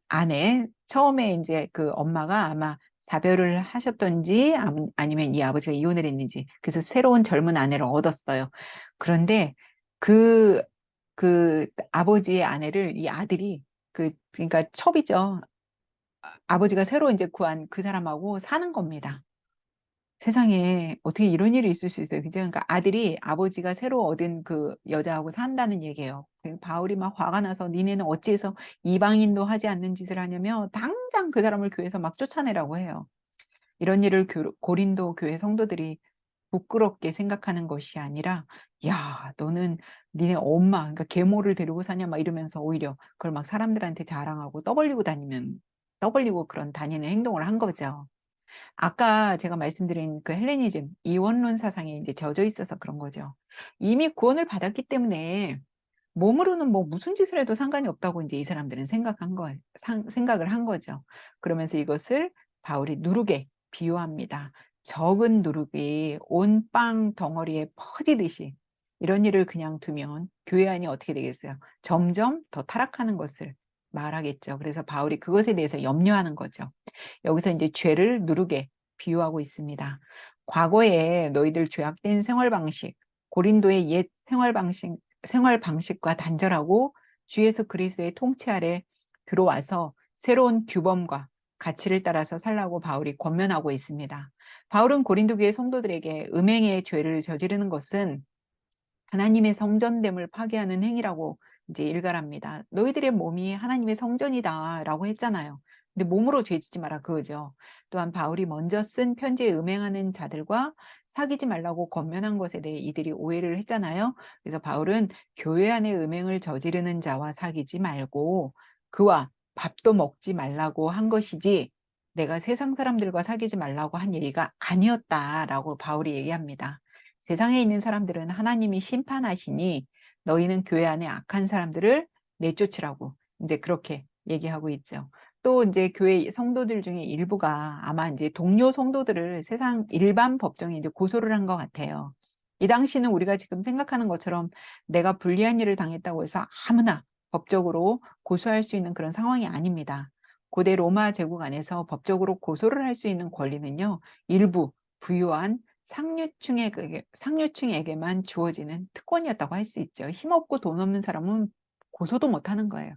아내, 처음에 이제 그 엄마가 아마 사별을 하셨던지 아니면 이 아버지가 이혼을 했는지, 그래서 새로운 젊은 아내를 얻었어요. 그런데 그, 그 아버지의 아내를 이 아들이 그러니까 첩이죠. 아버지가 새로 이제 구한 그 사람하고 사는 겁니다. 세상에 어떻게 이런 일이 있을 수 있어요. 그죠? 그러니까 아들이 아버지가 새로 얻은 그 여자하고 산다는 얘기예요. 바울이 막 화가 나서 니네는 어찌해서 이방인도 하지 않는 짓을 하냐며 당장 그 사람을 교회에서 막 쫓아내라고 해요. 이런 일을 고린도 교회 성도들이 부끄럽게 생각하는 것이 아니라, 야, 너는 니네 엄마, 그러니까 계모를 데리고 사냐 막 이러면서 오히려 그걸 막 사람들한테 자랑하고 떠벌리고 그런 다니는 행동을 한 거죠. 아까 제가 말씀드린 그 헬레니즘, 이원론 사상에 이제 젖어 있어서 그런 거죠. 이미 구원을 받았기 때문에 몸으로는 뭐 무슨 짓을 해도 상관이 없다고 이제 이 사람들은 생각을 한 거죠. 그러면서 이것을 바울이 누룩에 비유합니다. 적은 누룩이 온 빵 덩어리에 퍼지듯이 이런 일을 그냥 두면 교회 안이 어떻게 되겠어요? 점점 더 타락하는 것을 말하겠죠. 그래서 바울이 그것에 대해서 염려하는 거죠. 여기서 이제 죄를 누룩에 비유하고 있습니다. 과거에 너희들 죄악된 생활 방식, 고린도의 옛 생활 방식과 단절하고 주 예수 그리스도의 통치 아래 들어와서 새로운 규범과 가치를 따라서 살라고 바울이 권면하고 있습니다. 바울은 고린도 교회 성도들에게 음행의 죄를 저지르는 것은 하나님의 성전됨을 파괴하는 행위라고 이제 일갈합니다. 너희들의 몸이 하나님의 성전이다라고 했잖아요. 근데 몸으로 죄짓지 마라 그거죠. 또한 바울이 먼저 쓴 편지에 음행하는 자들과 사귀지 말라고 권면한 것에 대해 이들이 오해를 했잖아요. 그래서 바울은 교회 안에 음행을 저지르는 자와 사귀지 말고 그와 밥도 먹지 말라고 한 것이지 내가 세상 사람들과 사귀지 말라고 한 얘기가 아니었다라고 바울이 얘기합니다. 세상에 있는 사람들은 하나님이 심판하시니 너희는 교회 안에 악한 사람들을 내쫓으라고 이제 그렇게 얘기하고 있죠. 또 이제 교회 성도들 중에 일부가 아마 이제 동료 성도들을 세상 일반 법정에 이제 고소를 한 것 같아요. 이 당시는 우리가 지금 생각하는 것처럼 내가 불리한 일을 당했다고 해서 아무나 법적으로 고소할 수 있는 그런 상황이 아닙니다. 고대 로마 제국 안에서 법적으로 고소를 할 수 있는 권리는요, 일부 부유한 상류층에게만 주어지는 특권이었다고 할 수 있죠. 힘없고 돈 없는 사람은 고소도 못하는 거예요.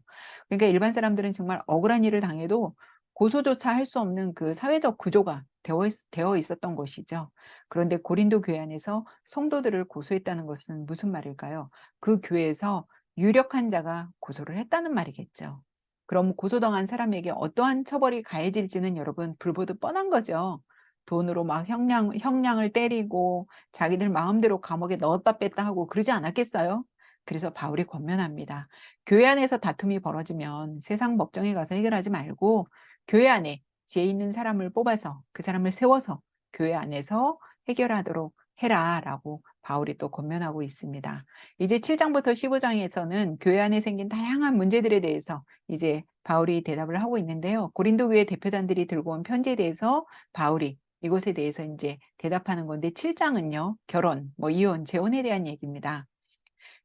그러니까 일반 사람들은 정말 억울한 일을 당해도 고소조차 할 수 없는 그 사회적 구조가 되어 있었던 것이죠. 그런데 고린도 교회 안에서 성도들을 고소했다는 것은 무슨 말일까요? 그 교회에서 유력한 자가 고소를 했다는 말이겠죠. 그럼 고소당한 사람에게 어떠한 처벌이 가해질지는 여러분 불보듯 뻔한 거죠. 돈으로 막 형량을 때리고 자기들 마음대로 감옥에 넣었다 뺐다 하고 그러지 않았겠어요? 그래서 바울이 권면합니다. 교회 안에서 다툼이 벌어지면 세상 법정에 가서 해결하지 말고 교회 안에 지혜 있는 사람을 뽑아서 그 사람을 세워서 교회 안에서 해결하도록 해라라고 바울이 또 권면하고 있습니다. 이제 7장부터 15장에서는 교회 안에 생긴 다양한 문제들에 대해서 이제 바울이 대답을 하고 있는데요. 고린도 교회 대표단들이 들고 온 편지에 대해서 바울이 이것에 대해서 이제 대답하는 건데 7장은요. 결혼, 뭐 이혼, 재혼에 대한 얘기입니다.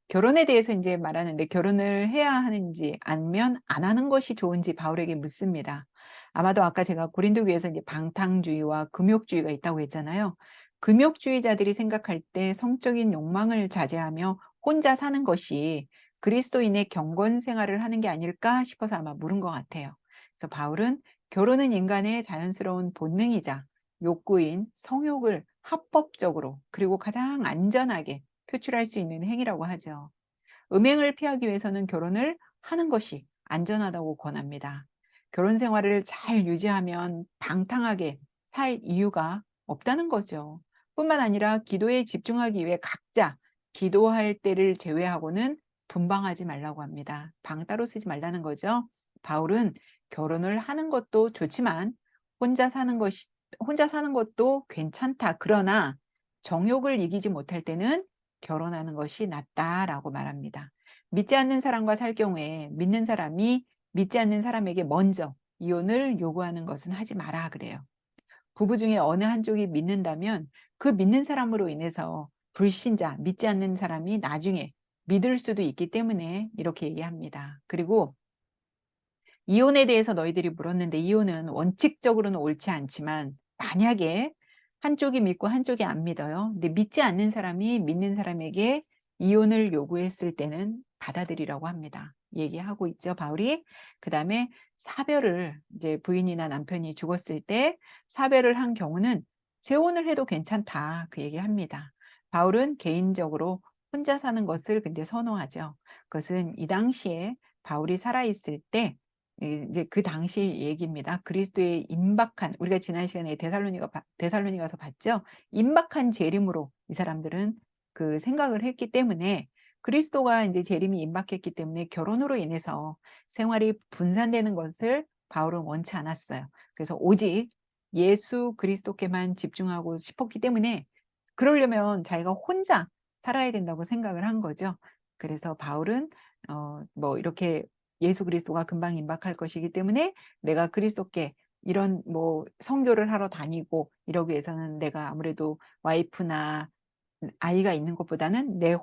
결혼에 대해서 이제 말하는데 결혼을 해야 하는지 아니면 안 하는 것이 좋은지 바울에게 묻습니다. 아마도 아까 제가 고린도 교회에서 이제 방탕주의와 금욕주의가 있다고 했잖아요. 금욕주의자들이 생각할 때 성적인 욕망을 자제하며 혼자 사는 것이 그리스도인의 경건 생활을 하는 게 아닐까 싶어서 아마 물은 것 같아요. 그래서 바울은 결혼은 인간의 자연스러운 본능이자 욕구인 성욕을 합법적으로 그리고 가장 안전하게 표출할 수 있는 행위라고 하죠. 음행을 피하기 위해서는 결혼을 하는 것이 안전하다고 권합니다. 결혼 생활을 잘 유지하면 방탕하게 살 이유가 없다는 거죠. 뿐만 아니라 기도에 집중하기 위해 각자 기도할 때를 제외하고는 분방하지 말라고 합니다. 방 따로 쓰지 말라는 거죠. 바울은 결혼을 하는 것도 좋지만 혼자 사는 것도 괜찮다. 그러나 정욕을 이기지 못할 때는 결혼하는 것이 낫다라고 말합니다. 믿지 않는 사람과 살 경우에 믿는 사람이 믿지 않는 사람에게 먼저 이혼을 요구하는 것은 하지 마라 그래요. 부부 중에 어느 한쪽이 믿는다면 그 믿는 사람으로 인해서 불신자, 믿지 않는 사람이 나중에 믿을 수도 있기 때문에 이렇게 얘기합니다. 그리고 이혼에 대해서 너희들이 물었는데 이혼은 원칙적으로는 옳지 않지만 만약에 한쪽이 믿고 한쪽이 안 믿어요. 근데 믿지 않는 사람이 믿는 사람에게 이혼을 요구했을 때는 받아들이라고 합니다. 얘기하고 있죠, 바울이. 그다음에 사별을 이제 부인이나 남편이 죽었을 때 사별을 한 경우는 재혼을 해도 괜찮다. 그 얘기합니다. 바울은 개인적으로 혼자 사는 것을 근데 선호하죠. 그것은 이 당시에 바울이 살아있을 때 이제 그 당시 얘기입니다. 그리스도의 임박한 우리가 지난 시간에 데살로니가서 봤죠. 임박한 재림으로 이 사람들은 그 생각을 했기 때문에 그리스도가 이제 재림이 임박했기 때문에 결혼으로 인해서 생활이 분산되는 것을 바울은 원치 않았어요. 그래서 오직 예수 그리스도께만 집중하고 싶었기 때문에 그러려면 자기가 혼자 살아야 된다고 생각을 한 거죠. 그래서 바울은 뭐 이렇게 예수 그리스도가 금방 임박할 것이기 때문에 내가 그리스도께 이런 뭐 선교를 하러 다니고 이러기 위해서는 내가 아무래도 와이프나 아이가 있는 것보다는 내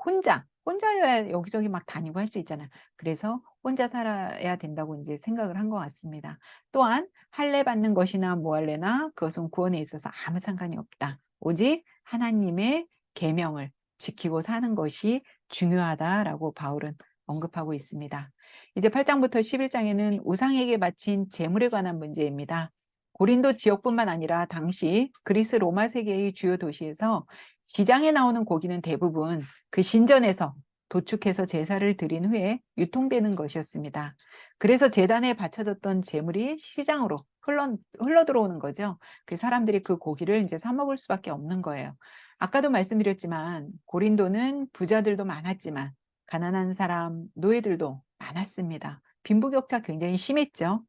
혼자여야 여기저기 막 다니고 할 수 있잖아. 그래서 혼자 살아야 된다고 이제 생각을 한 것 같습니다. 또한 할례 받는 것이나 무할례나 그것은 구원에 있어서 아무 상관이 없다. 오직 하나님의 계명을 지키고 사는 것이 중요하다라고 바울은 언급하고 있습니다. 이제 8장부터 11장에는 우상에게 바친 제물에 관한 문제입니다. 고린도 지역뿐만 아니라 당시 그리스 로마 세계의 주요 도시에서 시장에 나오는 고기는 대부분 그 신전에서 도축해서 제사를 드린 후에 유통되는 것이었습니다. 그래서 제단에 바쳐졌던 제물이 시장으로 흘러 들어오는 거죠. 그 사람들이 그 고기를 이제 사 먹을 수밖에 없는 거예요. 아까도 말씀드렸지만 고린도는 부자들도 많았지만 가난한 사람, 노예들도 많았습니다. 빈부격차 굉장히 심했죠.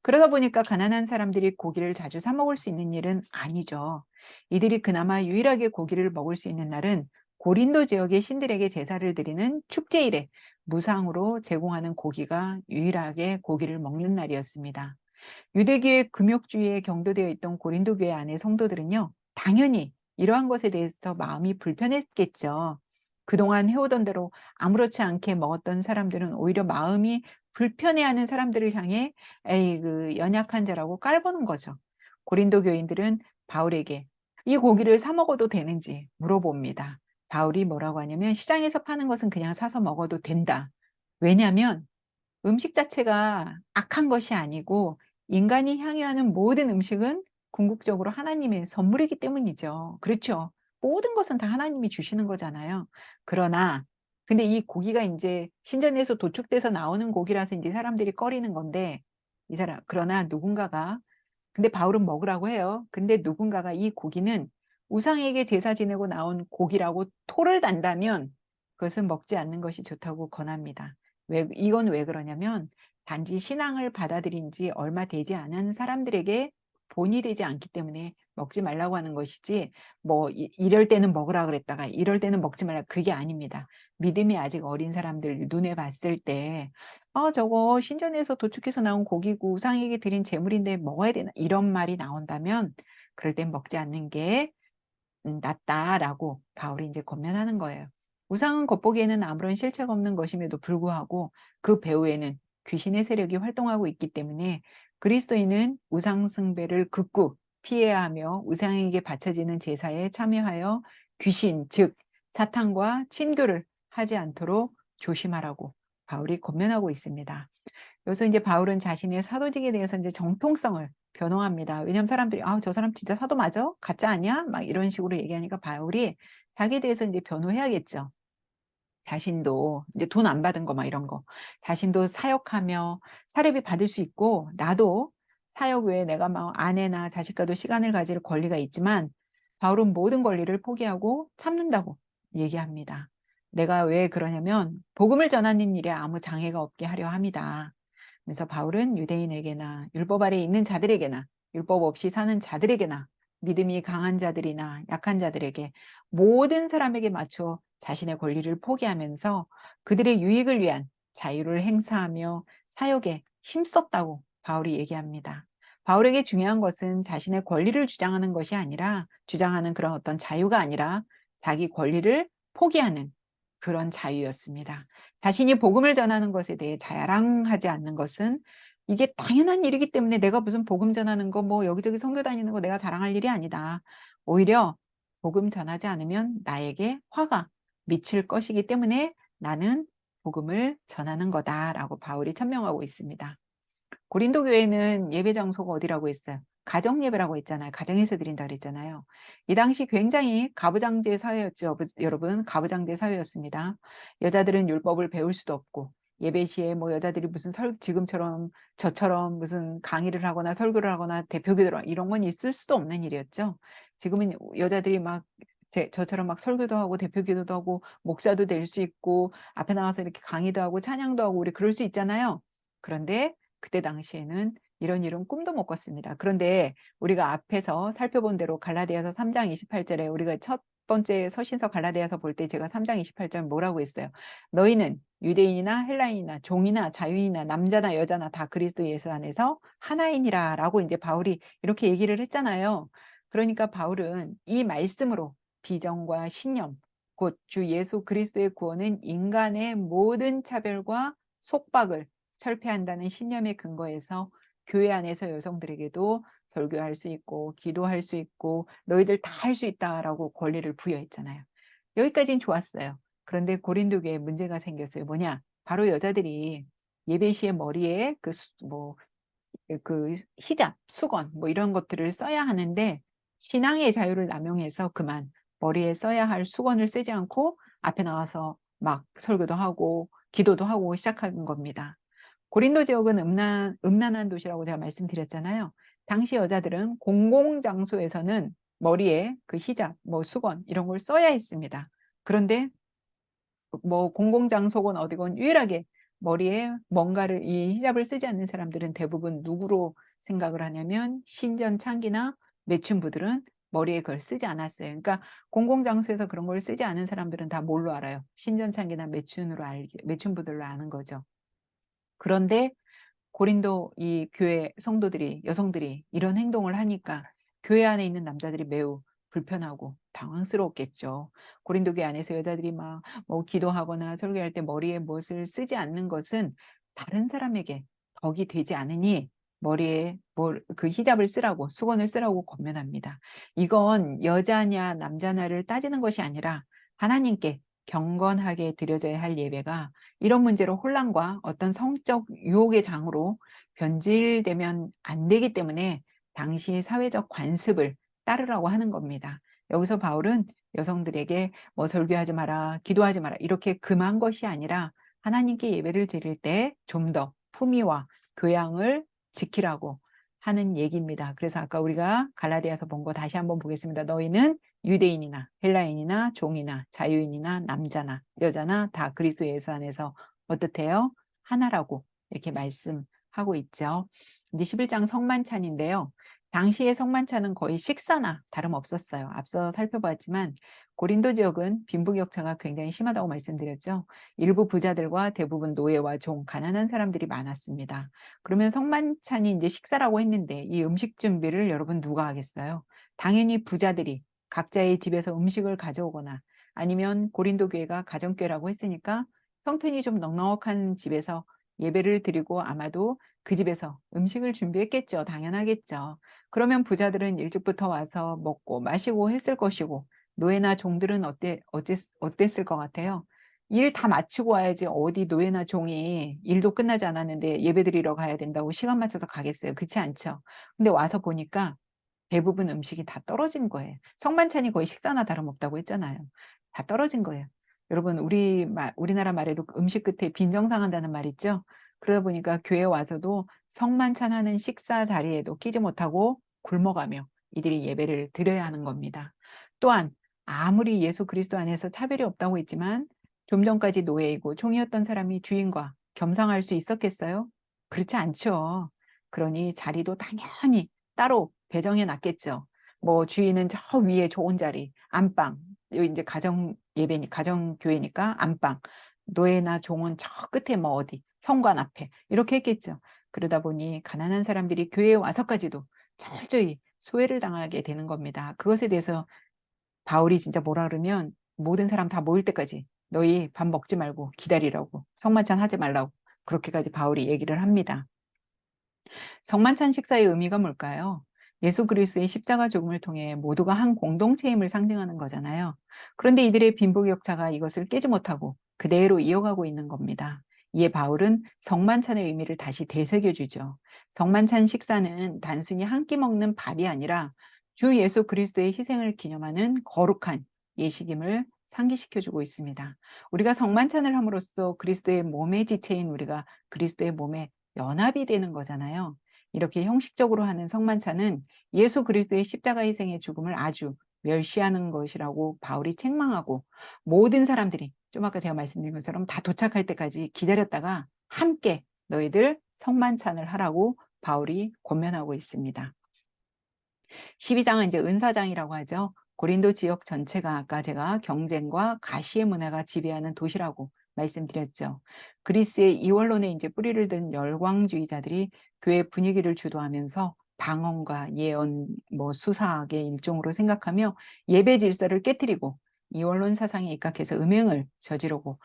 그러다 보니까 가난한 사람들이 고기를 자주 사 먹을 수 있는 일은 아니죠. 이들이 그나마 유일하게 고기를 먹을 수 있는 날은 고린도 지역의 신들에게 제사를 드리는 축제일에 무상으로 제공하는 고기가 유일하게 고기를 먹는 날이었습니다. 유대교의 금욕주의에 경도되어 있던 고린도 교회 안의 성도들은요, 당연히 이러한 것에 대해서 마음이 불편했겠죠. 그동안 해오던 대로 아무렇지 않게 먹었던 사람들은 오히려 마음이 불편해하는 사람들을 향해 에이 그 연약한 자라고 깔보는 거죠. 고린도 교인들은 바울에게 이 고기를 사 먹어도 되는지 물어봅니다. 바울이 뭐라고 하냐면 시장에서 파는 것은 그냥 사서 먹어도 된다. 왜냐하면 음식 자체가 악한 것이 아니고 인간이 향유하는 모든 음식은 궁극적으로 하나님의 선물이기 때문이죠. 그렇죠. 모든 것은 다 하나님이 주시는 거잖아요. 그러나 근데 이 고기가 이제 신전에서 도축돼서 나오는 고기라서 이제 사람들이 꺼리는 건데 그러나 누군가가 근데 바울은 먹으라고 해요. 근데 누군가가 이 고기는 우상에게 제사 지내고 나온 고기라고 토를 단다면 그것은 먹지 않는 것이 좋다고 권합니다. 이건 왜 그러냐면 단지 신앙을 받아들인 지 얼마 되지 않은 사람들에게 본이 되지 않기 때문에 먹지 말라고 하는 것이지 뭐 이럴 때는 먹으라 그랬다가 이럴 때는 먹지 말라 그게 아닙니다. 믿음이 아직 어린 사람들 눈에 봤을 때 저거 신전에서 도축해서 나온 고기고 우상에게 드린 제물인데 먹어야 되나 이런 말이 나온다면 그럴 땐 먹지 않는 게 낫다라고 바울이 이제 권면하는 거예요. 우상은 겉보기에는 아무런 실체가 없는 것임에도 불구하고 그 배후에는 귀신의 세력이 활동하고 있기 때문에 그리스도인은 우상 숭배를 극구 피해야 하며 우상에게 바쳐지는 제사에 참여하여 귀신 즉 사탄과 친교를 하지 않도록 조심하라고 바울이 권면하고 있습니다. 여기서 이제 바울은 자신의 사도직에 대해서 이제 정통성을 변호합니다. 왜냐하면 사람들이 저 사람 진짜 사도 맞아? 가짜 아니야? 막 이런 식으로 얘기하니까 바울이 자기에 대해서 이제 변호해야겠죠. 자신도 이제 돈 안 받은 거 막 이런 거. 자신도 사역하며 사례비 받을 수 있고 나도 사역 외에 내가 막 아내나 자식과도 시간을 가질 권리가 있지만 바울은 모든 권리를 포기하고 참는다고 얘기합니다. 내가 왜 그러냐면 복음을 전하는 일에 아무 장애가 없게 하려 함이다. 그래서 바울은 유대인에게나 율법 아래 있는 자들에게나 율법 없이 사는 자들에게나 믿음이 강한 자들이나 약한 자들에게 모든 사람에게 맞춰 자신의 권리를 포기하면서 그들의 유익을 위한 자유를 행사하며 사역에 힘썼다고 바울이 얘기합니다. 바울에게 중요한 것은 자신의 권리를 주장하는 것이 아니라, 주장하는 그런 어떤 자유가 아니라 자기 권리를 포기하는 그런 자유였습니다. 자신이 복음을 전하는 것에 대해 자랑하지 않는 것은 이게 당연한 일이기 때문에 내가 무슨 복음 전하는 거, 뭐 여기저기 선교 다니는 거 내가 자랑할 일이 아니다. 오히려 복음 전하지 않으면 나에게 화가 미칠 것이기 때문에 나는 복음을 전하는 거다라고 바울이 천명하고 있습니다. 고린도 교회는 예배 장소가 어디라고 했어요? 가정 예배라고 했잖아요. 가정에서 드린다 그랬잖아요. 이 당시 굉장히 가부장제 사회였죠. 여러분, 가부장제 사회였습니다. 여자들은 율법을 배울 수도 없고, 예배 시에 뭐 여자들이 무슨 지금처럼 저처럼 무슨 강의를 하거나 설교를 하거나 대표기도를 이런 건 있을 수도 없는 일이었죠. 지금은 여자들이 막 저처럼 막 설교도 하고 대표기도도 하고 목사도 될 수 있고 앞에 나와서 이렇게 강의도 하고 찬양도 하고 우리 그럴 수 있잖아요. 그런데 그때 당시에는 이런 일은 꿈도 못 꿨습니다. 그런데 우리가 앞에서 살펴본 대로 갈라디아서 3장 28절에 우리가 첫 번째 서신서 갈라디아서 볼 때 제가 3장 28절 뭐라고 했어요? 너희는 유대인이나 헬라인이나 종이나 자유인이나 남자나 여자나 다 그리스도 예수 안에서 하나이니라 라고 이제 바울이 이렇게 얘기를 했잖아요. 그러니까 바울은 이 말씀으로 비전과 신념, 곧 주 예수 그리스도의 구원은 인간의 모든 차별과 속박을 철폐한다는 신념의 근거에서 교회 안에서 여성들에게도 설교할 수 있고 기도할 수 있고 너희들 다 할 수 있다라고 권리를 부여했잖아요. 여기까지는 좋았어요. 그런데 고린도 교회에 문제가 생겼어요. 뭐냐? 바로 여자들이 예배 시에 머리에 그 히잡, 수건 뭐 이런 것들을 써야 하는데 신앙의 자유를 남용해서 그만 머리에 써야 할 수건을 쓰지 않고 앞에 나와서 막 설교도 하고 기도도 하고 시작한 겁니다. 고린도 지역은 음란한 도시라고 제가 말씀드렸잖아요. 당시 여자들은 공공장소에서는 머리에 그 히잡, 뭐 수건 이런 걸 써야 했습니다. 그런데 뭐 공공장소건 어디건 유일하게 머리에 뭔가를 이 히잡을 쓰지 않는 사람들은 대부분 누구로 생각을 하냐면 신전창기나 매춘부들은 머리에 그걸 쓰지 않았어요. 그러니까 공공장소에서 그런 걸 쓰지 않은 사람들은 다 뭘로 알아요? 신전창기나 매춘부들로 아는 거죠. 그런데 고린도 이 교회 성도들이, 여성들이 이런 행동을 하니까 교회 안에 있는 남자들이 매우 불편하고 당황스러웠겠죠. 고린도 교회 안에서 여자들이 막 뭐 기도하거나 설교할 때 머리에 무엇을 쓰지 않는 것은 다른 사람에게 덕이 되지 않으니 머리에 그 히잡을 쓰라고, 수건을 쓰라고 권면합니다. 이건 여자냐 남자냐를 따지는 것이 아니라 하나님께 경건하게 드려져야 할 예배가 이런 문제로 혼란과 어떤 성적 유혹의 장으로 변질되면 안 되기 때문에 당시의 사회적 관습을 따르라고 하는 겁니다. 여기서 바울은 여성들에게 뭐 설교하지 마라, 기도하지 마라 이렇게 금한 것이 아니라 하나님께 예배를 드릴 때 좀 더 품위와 교양을 지키라고 하는 얘기입니다. 그래서 아까 우리가 갈라디아서 본 거 다시 한번 보겠습니다. 너희는 유대인이나 헬라인이나 종이나 자유인이나 남자나 여자나 다 그리스도 예수 안에서 어떻대요? 하나라고 이렇게 말씀하고 있죠. 이제 11장 성만찬인데요. 당시의 성만찬은 거의 식사나 다름없었어요. 앞서 살펴봤지만 고린도 지역은 빈부격차가 굉장히 심하다고 말씀드렸죠. 일부 부자들과 대부분 노예와 종, 가난한 사람들이 많았습니다. 그러면 성만찬이 이제 식사라고 했는데 이 음식 준비를 여러분 누가 하겠어요? 당연히 부자들이 각자의 집에서 음식을 가져오거나 아니면 고린도 교회가 가정교회라고 했으니까 형편이 좀 넉넉한 집에서 예배를 드리고 아마도 그 집에서 음식을 준비했겠죠. 당연하겠죠. 그러면 부자들은 일찍부터 와서 먹고 마시고 했을 것이고 노예나 종들은 어땠을 것 같아요? 일 다 마치고 와야지 어디 노예나 종이 일도 끝나지 않았는데 예배 드리러 가야 된다고 시간 맞춰서 가겠어요. 그렇지 않죠? 근데 와서 보니까 대부분 음식이 다 떨어진 거예요. 성만찬이 거의 식사나 다름없다고 했잖아요. 다 떨어진 거예요. 여러분 우리나라 말에도 음식 끝에 빈정상한다는 말 있죠? 그러다 보니까 교회 와서도 성만찬 하는 식사 자리에도 끼지 못하고 굶어가며 이들이 예배를 드려야 하는 겁니다. 또한 아무리 예수 그리스도 안에서 차별이 없다고 했지만 좀 전까지 노예이고 종이었던 사람이 주인과 겸상할 수 있었겠어요? 그렇지 않죠. 그러니 자리도 당연히 따로 배정해 놨겠죠. 뭐 주인은 저 위에 좋은 자리, 안방, 여기 이제 가정 예배니 가정 교회니까 안방, 노예나 종은 저 끝에 뭐 어디 현관 앞에 이렇게 했겠죠. 그러다 보니 가난한 사람들이 교회에 와서까지도 철저히 소외를 당하게 되는 겁니다. 그것에 대해서 바울이 진짜 뭐라 그러면 모든 사람 다 모일 때까지 너희 밥 먹지 말고 기다리라고, 성만찬 하지 말라고, 그렇게까지 바울이 얘기를 합니다. 성만찬 식사의 의미가 뭘까요? 예수 그리스도의 십자가 죽음을 통해 모두가 한 공동체임을 상징하는 거잖아요. 그런데 이들의 빈부격차가 이것을 깨지 못하고 그대로 이어가고 있는 겁니다. 이에 바울은 성만찬의 의미를 다시 되새겨주죠. 성만찬 식사는 단순히 한 끼 먹는 밥이 아니라 주 예수 그리스도의 희생을 기념하는 거룩한 예식임을 상기시켜주고 있습니다. 우리가 성만찬을 함으로써 그리스도의 몸의 지체인 우리가 그리스도의 몸에 연합이 되는 거잖아요. 이렇게 형식적으로 하는 성만찬은 예수 그리스도의 십자가 희생의 죽음을 아주 멸시하는 것이라고 바울이 책망하고, 모든 사람들이 좀 아까 제가 말씀드린 것처럼 다 도착할 때까지 기다렸다가 함께 너희들 성만찬을 하라고 바울이 권면하고 있습니다. 12장은 이제 은사장이라고 하죠. 고린도 지역 전체가 아까 제가 경쟁과 가시의 문화가 지배하는 도시라고 말씀드렸죠. 그리스의 이원론에 이제 뿌리를 든 열광주의자들이 교회 분위기를 주도하면서 방언과 예언, 뭐 수사학의 일종으로 생각하며 예배 질서를 깨뜨리고 이원론 사상에 입각해서 음행을 저지르고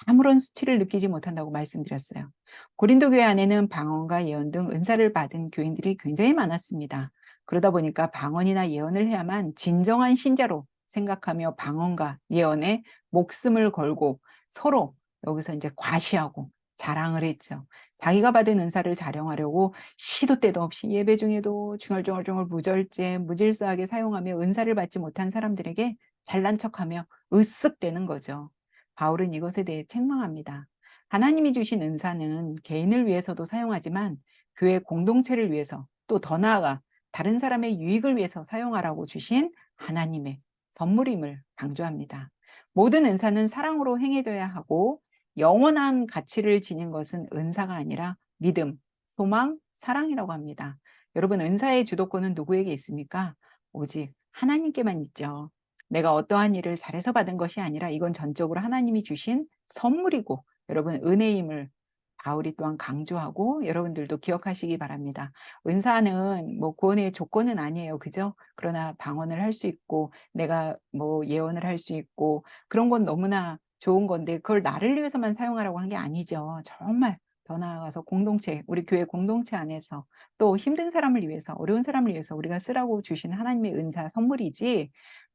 아무런 수치를 느끼지 못한다고 말씀드렸어요. 고린도 교회 안에는 방언과 예언 등 은사를 받은 교인들이 굉장히 많았습니다. 그러다 보니까 방언이나 예언을 해야만 진정한 신자로 생각하며 방언과 예언에 목숨을 걸고 서로 여기서 이제 과시하고 자랑을 했죠. 자기가 받은 은사를 자랑하려고 시도 때도 없이 예배 중에도 중얼중얼중얼 무절제, 무질서하게 사용하며 은사를 받지 못한 사람들에게 잘난 척하며 으쓱대는 거죠. 바울은 이것에 대해 책망합니다. 하나님이 주신 은사는 개인을 위해서도 사용하지만 교회 공동체를 위해서, 또 더 나아가 다른 사람의 유익을 위해서 사용하라고 주신 하나님의 선물임을 강조합니다. 모든 은사는 사랑으로 행해져야 하고 영원한 가치를 지닌 것은 은사가 아니라 믿음, 소망, 사랑이라고 합니다. 여러분, 은사의 주도권은 누구에게 있습니까? 오직 하나님께만 있죠. 내가 어떠한 일을 잘해서 받은 것이 아니라 이건 전적으로 하나님이 주신 선물이고, 여러분, 은혜임을 바울이 또한 강조하고 여러분들도 기억하시기 바랍니다. 은사는 뭐 구원의 조건은 아니에요. 그죠? 그러나 방언을 할 수 있고 내가 뭐 예언을 할 수 있고 그런 건 너무나 좋은 건데, 그걸 나를 위해서만 사용하라고 한 게 아니죠. 정말 더 나아가서 공동체, 우리 교회 공동체 안에서 또 힘든 사람을 위해서, 어려운 사람을 위해서 우리가 쓰라고 주신 하나님의 은사 선물이지,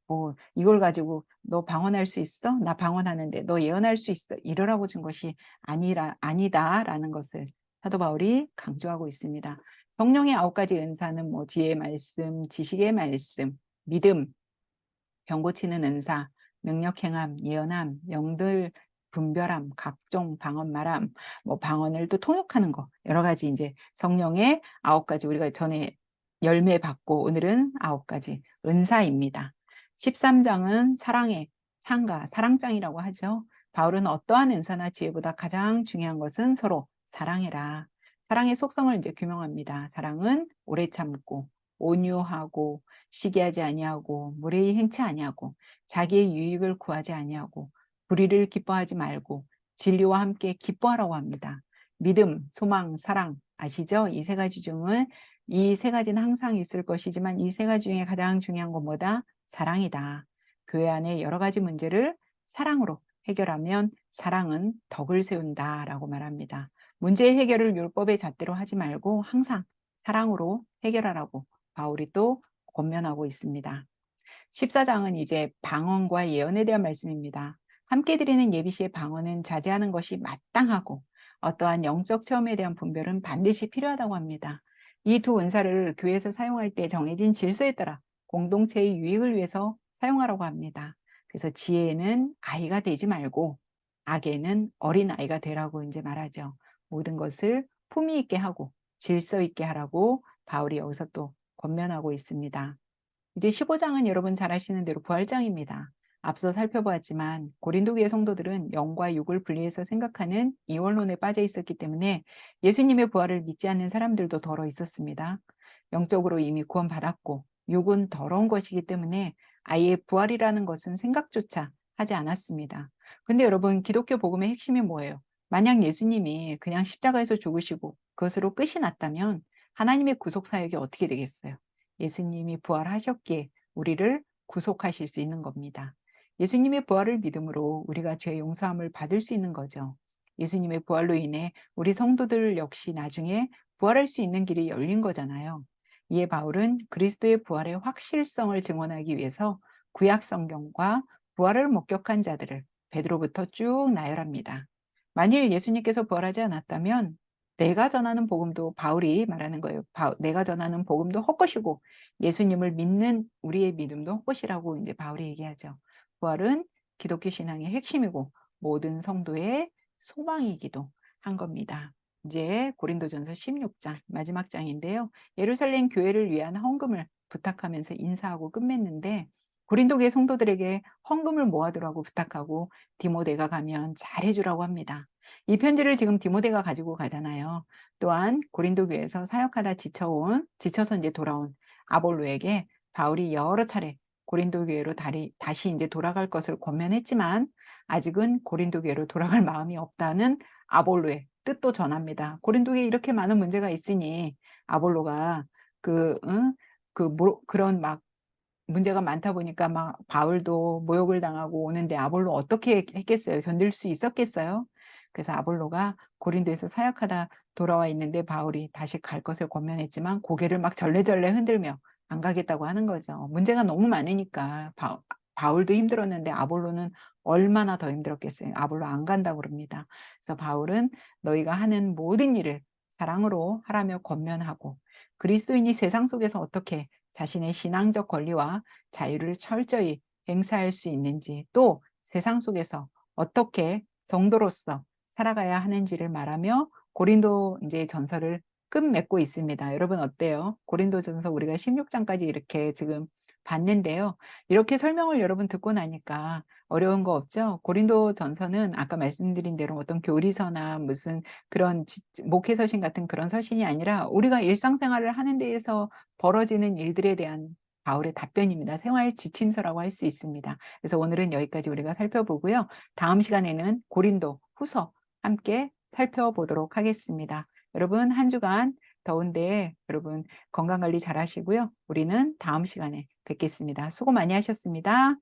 뭐 이걸 가지고 너 방언할 수 있어? 나 방언하는데 너 예언할 수 있어? 이러라고 준 것이 아니다라는 것을 사도 바울이 강조하고 있습니다. 성령의 9가지 은사는 뭐 지혜의 말씀, 지식의 말씀, 믿음, 병 고치는 은사, 능력 행함, 예언함, 영들 분별함, 각종 방언 말함, 뭐 방언을 또 통역하는 거, 여러 가지 이제 성령의 9가지, 우리가 전에 열매 받고 오늘은 9가지 은사입니다. 13장은 사랑의 창가, 사랑장이라고 하죠. 바울은 어떠한 은사나 지혜보다 가장 중요한 것은 서로 사랑해라. 사랑의 속성을 이제 규명합니다. 사랑은 오래 참고, 온유하고, 시기하지 아니하고, 무례히 행치 아니하고, 자기의 유익을 구하지 아니하고, 불의를 기뻐하지 말고, 진리와 함께 기뻐하라고 합니다. 믿음, 소망, 사랑, 아시죠? 이 세 가지 중은, 이 세 가지는 항상 있을 것이지만 이 세 가지 중에 가장 중요한 건 뭐다? 사랑이다. 교회 안에 여러 가지 문제를 사랑으로 해결하면 사랑은 덕을 세운다라고 말합니다. 문제의 해결을 율법의 잣대로 하지 말고 항상 사랑으로 해결하라고 바울이 또 권면하고 있습니다. 14장은 이제 방언과 예언에 대한 말씀입니다. 함께 드리는 예비 시의 방언은 자제하는 것이 마땅하고 어떠한 영적 체험에 대한 분별은 반드시 필요하다고 합니다. 이 두 은사를 교회에서 사용할 때 정해진 질서에 따라 공동체의 유익을 위해서 사용하라고 합니다. 그래서 지혜는 아이가 되지 말고 악에는 어린 아이가 되라고 이제 말하죠. 모든 것을 품위 있게 하고 질서 있게 하라고 바울이 여기서 또 권면하고 있습니다. 이제 15장은 여러분 잘 아시는 대로 부활장입니다. 앞서 살펴보았지만 고린도 교회 성도들은 영과 육을 분리해서 생각하는 이원론에 빠져 있었기 때문에 예수님의 부활을 믿지 않는 사람들도 더러 있었습니다. 영적으로 이미 구원받았고 육은 더러운 것이기 때문에 아예 부활이라는 것은 생각조차 하지 않았습니다. 근데 여러분, 기독교 복음의 핵심이 뭐예요? 만약 예수님이 그냥 십자가에서 죽으시고 그것으로 끝이 났다면 하나님의 구속 사역이 어떻게 되겠어요? 예수님이 부활하셨기에 우리를 구속하실 수 있는 겁니다. 예수님의 부활을 믿음으로 우리가 죄 용서함을 받을 수 있는 거죠. 예수님의 부활로 인해 우리 성도들 역시 나중에 부활할 수 있는 길이 열린 거잖아요. 이에 바울은 그리스도의 부활의 확실성을 증언하기 위해서 구약 성경과 부활을 목격한 자들을 베드로부터 쭉 나열합니다. 만일 예수님께서 부활하지 않았다면 내가 전하는 복음도, 바울이 말하는 거예요. 내가 전하는 복음도 헛것이고 예수님을 믿는 우리의 믿음도 헛것이라고 이제 바울이 얘기하죠. 부활은 기독교 신앙의 핵심이고 모든 성도의 소망이기도 한 겁니다. 이제 고린도전서 16장 마지막 장인데요. 예루살렘 교회를 위한 헌금을 부탁하면서 인사하고 끝맺는데, 고린도 교회 성도들에게 헌금을 모아두라고 부탁하고 디모데가 가면 잘해주라고 합니다. 이 편지를 지금 디모데가 가지고 가잖아요. 또한 고린도 교회에서 사역하다 지쳐서 이제 돌아온 아볼로에게 바울이 여러 차례 고린도 교회로 다시 이제 돌아갈 것을 권면했지만 아직은 고린도 교회로 돌아갈 마음이 없다는 아볼로의 뜻도 전합니다. 고린도 교회에 이렇게 많은 문제가 있으니 아볼로가 그런 막 문제가 많다 보니까 막 바울도 모욕을 당하고 오는데 아볼로 어떻게 했겠어요? 견딜 수 있었겠어요? 그래서 아볼로가 고린도에서 사역하다 돌아와 있는데 바울이 다시 갈 것을 권면했지만 고개를 막 절레절레 흔들며 안 가겠다고 하는 거죠. 문제가 너무 많으니까 바울도 힘들었는데 아볼로는 얼마나 더 힘들었겠어요. 아볼로 안 간다고 그럽니다. 그래서 바울은 너희가 하는 모든 일을 사랑으로 하라며 권면하고, 그리스도인이 세상 속에서 어떻게 자신의 신앙적 권리와 자유를 철저히 행사할 수 있는지, 또 세상 속에서 어떻게 성도로서 살아가야 하는지를 말하며 고린도 이제 전서를 끝맺고 있습니다. 여러분 어때요? 고린도 전서 우리가 16장까지 이렇게 지금 봤는데요. 이렇게 설명을 여러분 듣고 나니까 어려운 거 없죠? 고린도 전서는 아까 말씀드린 대로 어떤 교리서나 무슨 그런 목회 서신 같은 그런 서신이 아니라 우리가 일상생활을 하는 데에서 벌어지는 일들에 대한 바울의 답변입니다. 생활 지침서라고 할 수 있습니다. 그래서 오늘은 여기까지 우리가 살펴보고요. 다음 시간에는 고린도 후서 함께 살펴보도록 하겠습니다. 여러분 한 주간 더운데 여러분 건강관리 잘 하시고요. 우리는 다음 시간에 뵙겠습니다. 수고 많이 하셨습니다.